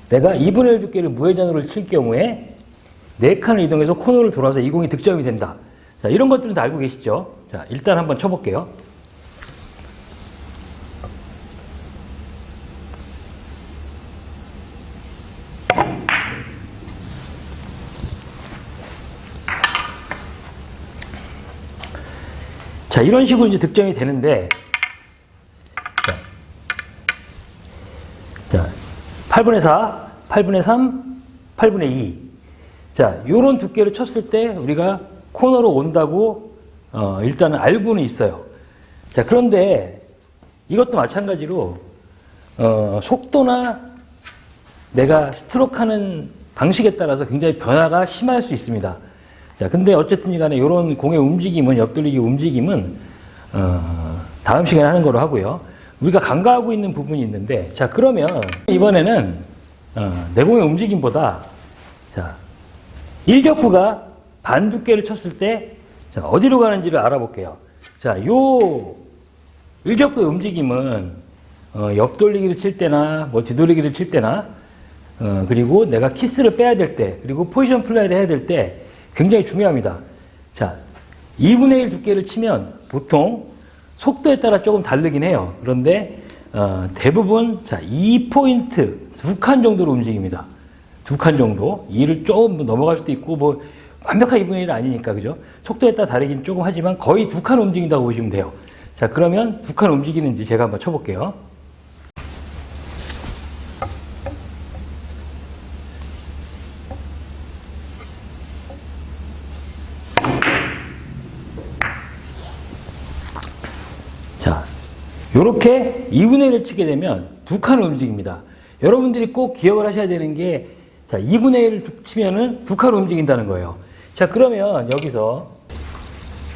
A: 내가 2분의 1 두께를 무회전으로 칠 경우에 4칸을 이동해서 코너를 돌아서 이 공이 득점이 된다. 자, 이런 것들은 다 알고 계시죠? 자, 일단 한번 쳐볼게요. 자, 이런 식으로 이제 득점이 되는데, 자, 8분의 4, 8분의 3, 8분의 2. 자, 요런 두께를 쳤을 때 우리가 코너로 온다고, 일단은 알고는 있어요. 자, 그런데 이것도 마찬가지로, 속도나 내가 스트로크 하는 방식에 따라서 굉장히 변화가 심할 수 있습니다. 자, 근데 어쨌든 간에 이런 공의 움직임은, 옆돌리기 움직임은, 다음 시간에 하는 거로 하고요. 우리가 간과하고 있는 부분이 있는데, 자, 그러면 이번에는, 내공의 움직임보다, 자, 일적구가 반 두께를 쳤을 때, 자, 어디로 가는지를 알아볼게요. 자, 요 일적구의 움직임은, 옆돌리기를 칠 때나, 뭐 뒤돌리기를 칠 때나, 그리고 내가 키스를 빼야 될 때, 그리고 포지션 플레이를 해야 될 때, 굉장히 중요합니다. 자, 2분의 1 두께를 치면 보통 속도에 따라 조금 다르긴 해요. 그런데 대부분 자, 2포인트, 2칸 정도로 움직입니다. 2칸 정도. 2를 조금 넘어갈 수도 있고 뭐 완벽한 2분의 1은 아니니까 그죠? 속도에 따라 다르긴 조금 하지만 거의 2칸 움직인다고 보시면 돼요. 자, 그러면 2칸 움직이는지 제가 한번 쳐볼게요. 요렇게 2분의 1을 치게 되면 2칸을 움직입니다. 여러분들이 꼭 기억을 하셔야 되는 게, 자, 2분의 1을 치면은 2칸을 움직인다는 거예요. 자, 그러면 여기서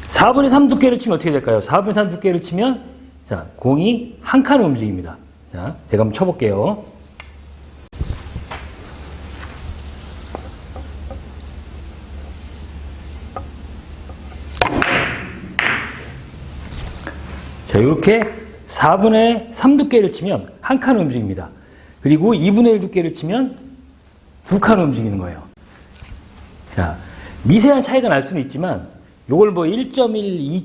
A: 4분의 3 두께를 치면 어떻게 될까요? 4분의 3 두께를 치면, 자, 공이 한 칸을 움직입니다. 자, 제가 한번 쳐볼게요. 자, 이렇게 4분의 3 두께를 치면 한 칸 움직입니다. 그리고 2분의 1 두께를 치면 2칸 움직이는 거예요. 자, 미세한 차이가 날 수는 있지만 요걸 뭐 1.1,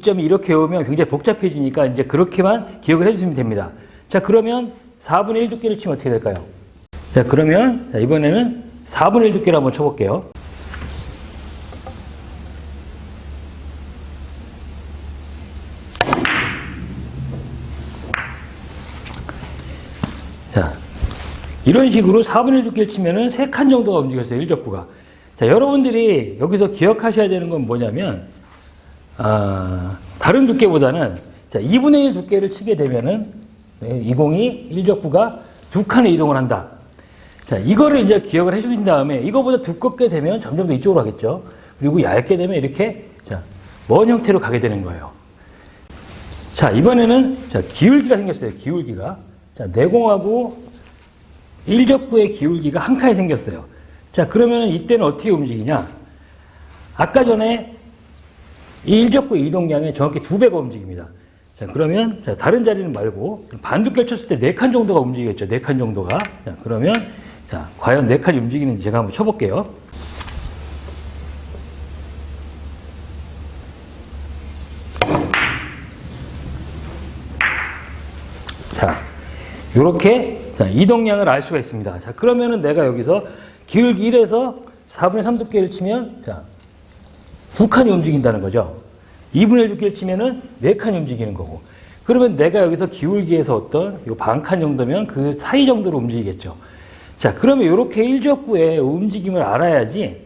A: 2.2 이렇게 외우면 굉장히 복잡해지니까 이제 그렇게만 기억을 해주시면 됩니다. 자, 그러면 4분의 1 두께를 치면 어떻게 될까요? 자, 그러면 자, 이번에는 4분의 1 두께를 한번 쳐볼게요. 자, 이런 식으로 4분의 1 두께를 치면은 3칸 정도가 움직였어요, 일적구가. 자, 여러분들이 여기서 기억하셔야 되는 건 뭐냐면, 다른 두께보다는, 자, 2분의 1 두께를 치게 되면은, 이 공이 일적구가 2칸을 이동을 한다. 자, 이거를 이제 기억을 해주신 다음에, 이거보다 두껍게 되면 점점 더 이쪽으로 가겠죠. 그리고 얇게 되면 이렇게, 자, 먼 형태로 가게 되는 거예요. 자, 이번에는, 자, 기울기가 생겼어요, 기울기가. 자, 내공하고 일적구의 기울기가 한 칸이 생겼어요. 자, 그러면 이때는 어떻게 움직이냐? 아까 전에 이 일적구의 이동량의 정확히 2배가 움직입니다. 자, 그러면 자, 다른 자리는 말고 반두께를 쳤을 때 4칸 정도가 움직이겠죠. 4칸 정도가. 자, 그러면 자, 과연 4칸이 움직이는지 제가 한번 쳐볼게요. 자, 요렇게 자, 이동량을 알 수가 있습니다. 자, 그러면은 내가 여기서 기울기 1에서 4분의 3 두께를 치면, 자, 2칸이 움직인다는 거죠. 2분의 1 두께를 치면은 4칸이 움직이는 거고. 그러면 내가 여기서 기울기에서 어떤 요 반칸 정도면 그 사이 정도로 움직이겠죠. 자, 그러면 요렇게 일적구의 움직임을 알아야지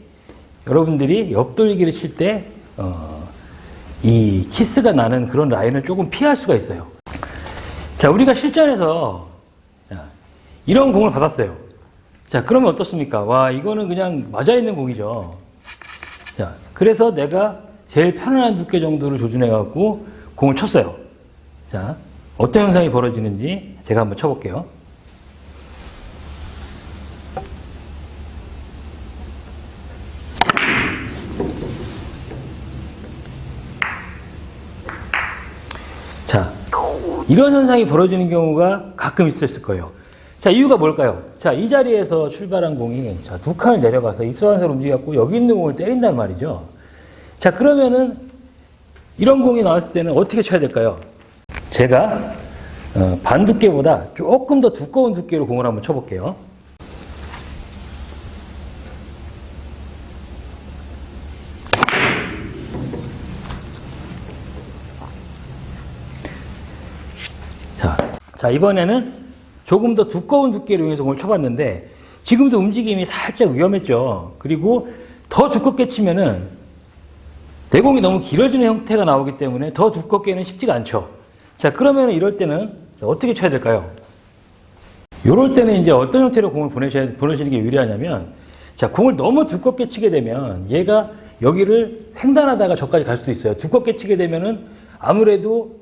A: 여러분들이 옆돌리기를 칠 때, 이 키스가 나는 그런 라인을 조금 피할 수가 있어요. 자, 우리가 실전에서 이런 공을 받았어요. 자, 그러면 어떻습니까? 와, 이거는 그냥 맞아있는 공이죠. 자, 그래서 내가 제일 편안한 두께 정도를 조준해갖고 공을 쳤어요. 자, 어떤 현상이 벌어지는지 제가 한번 쳐볼게요. 자, 이런 현상이 벌어지는 경우가 가끔 있었을 거예요. 자, 이유가 뭘까요? 자, 이 자리에서 출발한 공이 자, 두 칸을 내려가서 입서환사로 움직여갖고 여기 있는 공을 때린단 말이죠. 자, 그러면은 이런 공이 나왔을 때는 어떻게 쳐야 될까요? 제가 반 두께보다 조금 더 두꺼운 두께로 공을 한번 쳐볼게요. 자, 이번에는 조금 더 두꺼운 두께로 이용해서 공을 쳐봤는데 지금도 움직임이 살짝 위험했죠. 그리고 더 두껍게 치면은 내공이 너무 길어지는 형태가 나오기 때문에 더 두껍게는 쉽지가 않죠. 자, 그러면 이럴 때는 어떻게 쳐야 될까요? 이럴 때는 이제 어떤 형태로 공을 보내시는 게 유리하냐면, 자, 공을 너무 두껍게 치게 되면 얘가 여기를 횡단하다가 저까지 갈 수도 있어요. 두껍게 치게 되면은 아무래도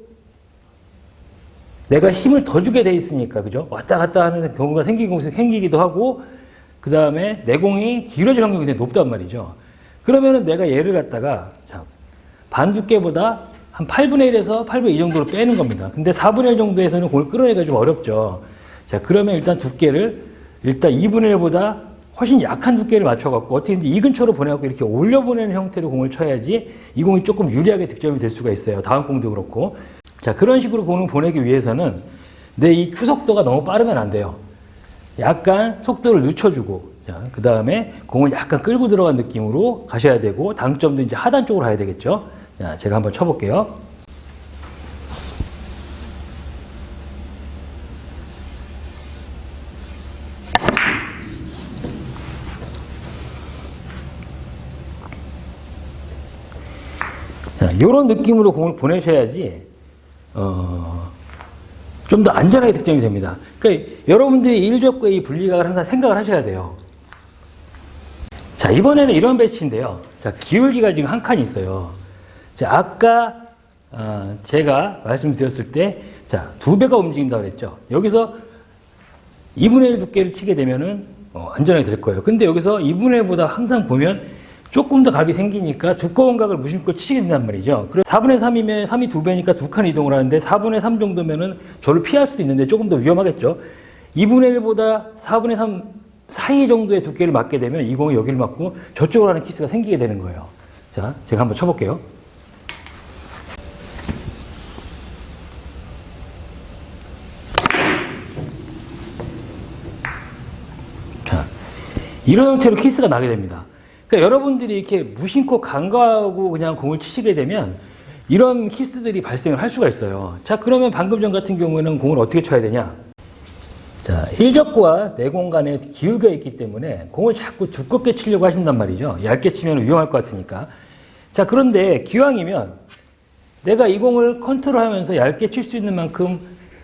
A: 내가 힘을 더 주게 돼 있으니까, 그죠? 왔다 갔다 하는 경우가 생기기도 하고, 그 다음에 내공이 길어질 확률이 굉장히 높단 말이죠. 그러면은 내가 얘를 갖다가, 자, 반 두께보다 한 8분의 1에서 8분의 2 정도로 빼는 겁니다. 근데 4분의 1 정도에서는 공을 끌어내기가 좀 어렵죠. 자, 그러면 일단 두께를, 일단 2분의 1보다 훨씬 약한 두께를 맞춰갖고, 어떻게든지 이 근처로 보내갖고 이렇게 올려보내는 형태로 공을 쳐야지 이 공이 조금 유리하게 득점이 될 수가 있어요. 다음 공도 그렇고. 자, 그런 식으로 공을 보내기 위해서는 내 이 추속도가 너무 빠르면 안 돼요. 약간 속도를 늦춰주고, 자, 그 다음에 공을 약간 끌고 들어간 느낌으로 가셔야 되고, 당점도 이제 하단 쪽으로 가야 되겠죠. 자, 제가 한번 쳐볼게요. 자, 이런 느낌으로 공을 보내셔야지 좀 더 안전하게 득점이 됩니다. 그러니까 여러분들이 일적과 이 분리각을 항상 생각을 하셔야 돼요. 자, 이번에는 이런 배치인데요. 자, 기울기가 지금 한 칸이 있어요. 자, 아까 제가 말씀드렸을 때, 자, 2배가 움직인다고 그랬죠. 여기서 2분의 1 두께를 치게 되면은 안전하게 될 거예요. 근데 여기서 2분의 1보다 항상 보면 조금 더 각이 생기니까 두꺼운 각을 무심코 치게 된단 말이죠. 그래서 4분의 3이면 3이 2배니까 2칸 이동을 하는데 4분의 3 정도면은 저를 피할 수도 있는데 조금 더 위험하겠죠. 2분의 1보다 4분의 3 사이 정도의 두께를 맞게 되면 이 공이 여기를 맞고 저쪽으로 하는 키스가 생기게 되는 거예요. 자, 제가 한번 쳐볼게요. 자, 이런 형태로 키스가 나게 됩니다. 그러니까 여러분들이 이렇게 무심코 간과하고 그냥 공을 치시게 되면 이런 키스들이 발생을 할 수가 있어요. 자, 그러면 방금 전 같은 경우에는 공을 어떻게 쳐야 되냐? 자, 일적과 내공 간에 기울기가 있기 때문에 공을 자꾸 두껍게 치려고 하신단 말이죠. 얇게 치면 위험할 것 같으니까. 자, 그런데 기왕이면 내가 이 공을 컨트롤하면서 얇게 칠 수 있는 만큼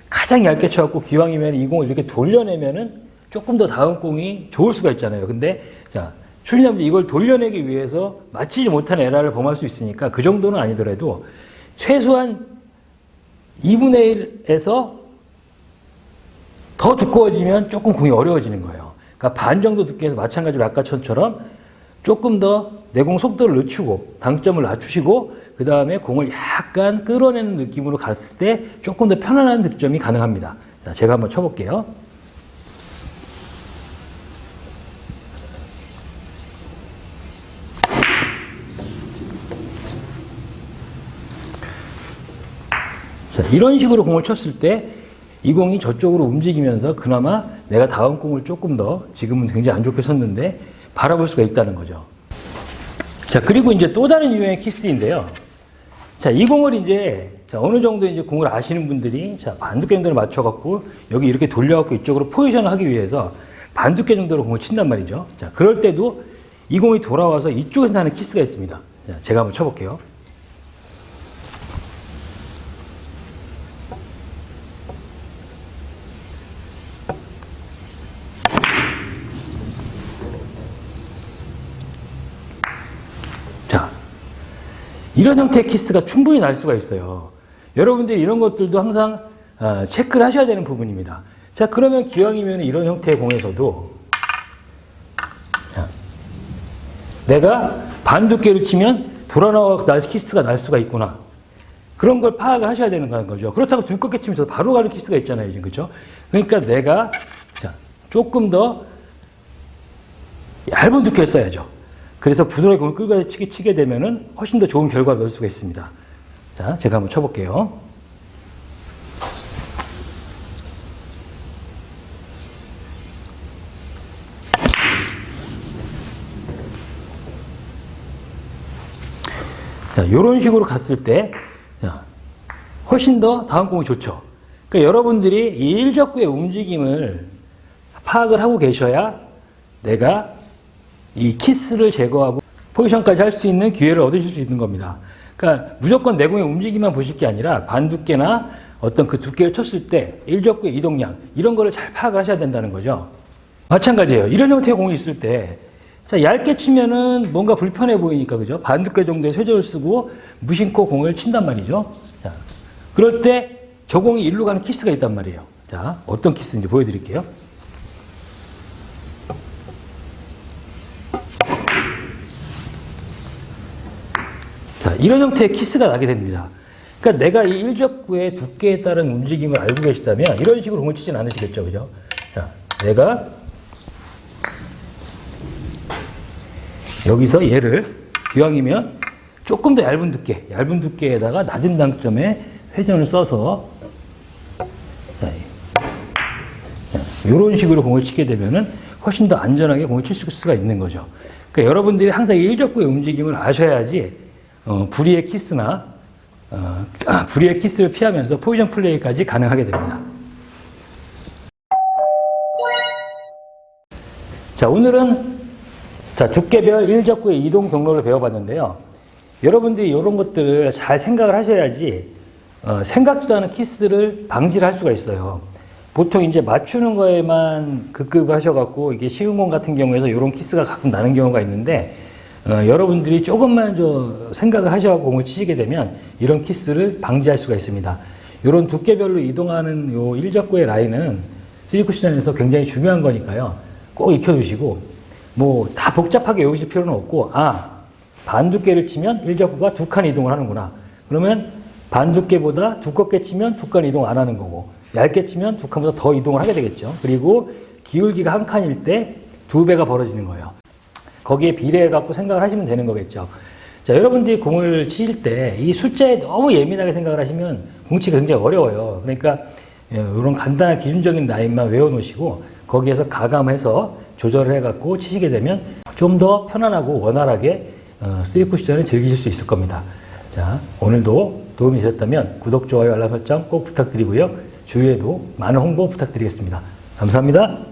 A: 가장 얇게 쳐갖고 기왕이면 이 공을 이렇게 돌려내면은 조금 더 다음 공이 좋을 수가 있잖아요. 근데 자, 출리남들 이걸 돌려내기 위해서 맞히지 못한 에러를 범할 수 있으니까 그 정도는 아니더라도 최소한 2분의 1에서 더 두꺼워지면 조금 공이 어려워지는 거예요. 그러니까 반 정도 두께에서 마찬가지로 아까처럼 조금 더 내공 속도를 늦추고 당점을 낮추시고 그 다음에 공을 약간 끌어내는 느낌으로 갔을 때 조금 더 편안한 득점이 가능합니다. 자, 제가 한번 쳐볼게요. 자, 이런 식으로 공을 쳤을 때 이 공이 저쪽으로 움직이면서 그나마 내가 다음 공을 조금 더 지금은 굉장히 안 좋게 쳤는데 바라볼 수가 있다는 거죠. 자, 그리고 이제 또 다른 유형의 키스인데요. 자, 이 공을 이제 자, 어느 정도 이제 공을 아시는 분들이 자, 반두께 정도를 맞춰갖고 여기 이렇게 돌려갖고 이쪽으로 포지션을 하기 위해서 반두께 정도로 공을 친단 말이죠. 자, 그럴 때도 이 공이 돌아와서 이쪽에서 나는 키스가 있습니다. 자, 제가 한번 쳐볼게요. 이런 형태의 키스가 충분히 날 수가 있어요. 여러분들이 이런 것들도 항상 체크를 하셔야 되는 부분입니다. 자, 그러면 기왕이면 이런 형태의 공에서도 자, 내가 반 두께를 치면 돌아 나와 키스가 날 수가 있구나. 그런 걸 파악을 하셔야 되는 거죠. 그렇다고 두껍게 치면서 바로 가는 키스가 있잖아요. 지금, 그렇죠? 그러니까 내가 자, 조금 더 얇은 두께를 써야죠. 그래서 부드럽게 공을 끌고 치게 되면은 훨씬 더 좋은 결과를 넣을 수가 있습니다. 자, 제가 한번 쳐볼게요. 자, 이런 식으로 갔을 때 훨씬 더 다음 공이 좋죠. 그러니까 여러분들이 이 일적구의 움직임을 파악을 하고 계셔야 내가 이 키스를 제거하고 포지션까지 할 수 있는 기회를 얻으실 수 있는 겁니다. 그러니까 무조건 내 공의 움직임만 보실 게 아니라 반 두께나 어떤 그 두께를 쳤을 때 일적구의 이동량 이런 거를 잘 파악을 하셔야 된다는 거죠. 마찬가지예요. 이런 형태의 공이 있을 때 자, 얇게 치면은 뭔가 불편해 보이니까, 그죠? 반 두께 정도의 쇠절을 쓰고 무심코 공을 친단 말이죠. 자, 그럴 때 저 공이 일로 가는 키스가 있단 말이에요. 자, 어떤 키스인지 보여드릴게요. 자, 이런 형태의 키스가 나게 됩니다. 그러니까 내가 이 일적구의 두께에 따른 움직임을 알고 계시다면 이런 식으로 공을 치진 않으시겠죠, 그죠? 자, 내가 여기서 얘를 기왕이면 조금 더 얇은 두께에다가 낮은 당점에 회전을 써서 이런 식으로 공을 치게 되면은 훨씬 더 안전하게 공을 칠 수가 있는 거죠. 그러니까 여러분들이 항상 이 일적구의 움직임을 아셔야지 불의의 키스나 불의의 키스를 피하면서 포지션 플레이까지 가능하게 됩니다. 자, 오늘은 두께별 일적구의 이동 경로를 배워봤는데요. 여러분들이 이런 것들을 잘 생각을 하셔야지 생각지도 않은 키스를 방지를 할 수가 있어요. 보통 이제 맞추는 거에만 급급을 하셔갖고 이게 쉬운 공 같은 경우에서 이런 키스가 가끔 나는 경우가 있는데 여러분들이 조금만 생각을 하셔갖고 공을 치시게 되면 이런 키스를 방지할 수가 있습니다. 이런 두께별로 이동하는 요 일적구의 라인은 3쿠션에서 굉장히 중요한 거니까요. 꼭 익혀두시고 뭐 다 복잡하게 외우실 필요는 없고 반 두께를 치면 일적구가 두 칸 이동을 하는구나. 그러면 반 두께보다 두껍게 치면 두 칸 이동 안 하는 거고 얇게 치면 두 칸보다 더 이동을 하게 되겠죠. 그리고 기울기가 한 칸일 때 두 배가 벌어지는 거예요. 거기에 비례해 갖고 생각을 하시면 되는 거겠죠. 자, 여러분들이 공을 치실 때 이 숫자에 너무 예민하게 생각을 하시면 공치가 굉장히 어려워요. 그러니까 이런 간단한 기준적인 라인만 외워놓으시고 거기에서 가감해서 조절을 해갖고 치시게 되면 좀 더 편안하고 원활하게 3쿠션을 즐기실 수 있을 겁니다. 자, 오늘도 도움이 되셨다면 구독, 좋아요, 알람 설정 꼭 부탁드리고요. 주위에도 많은 홍보 부탁드리겠습니다. 감사합니다.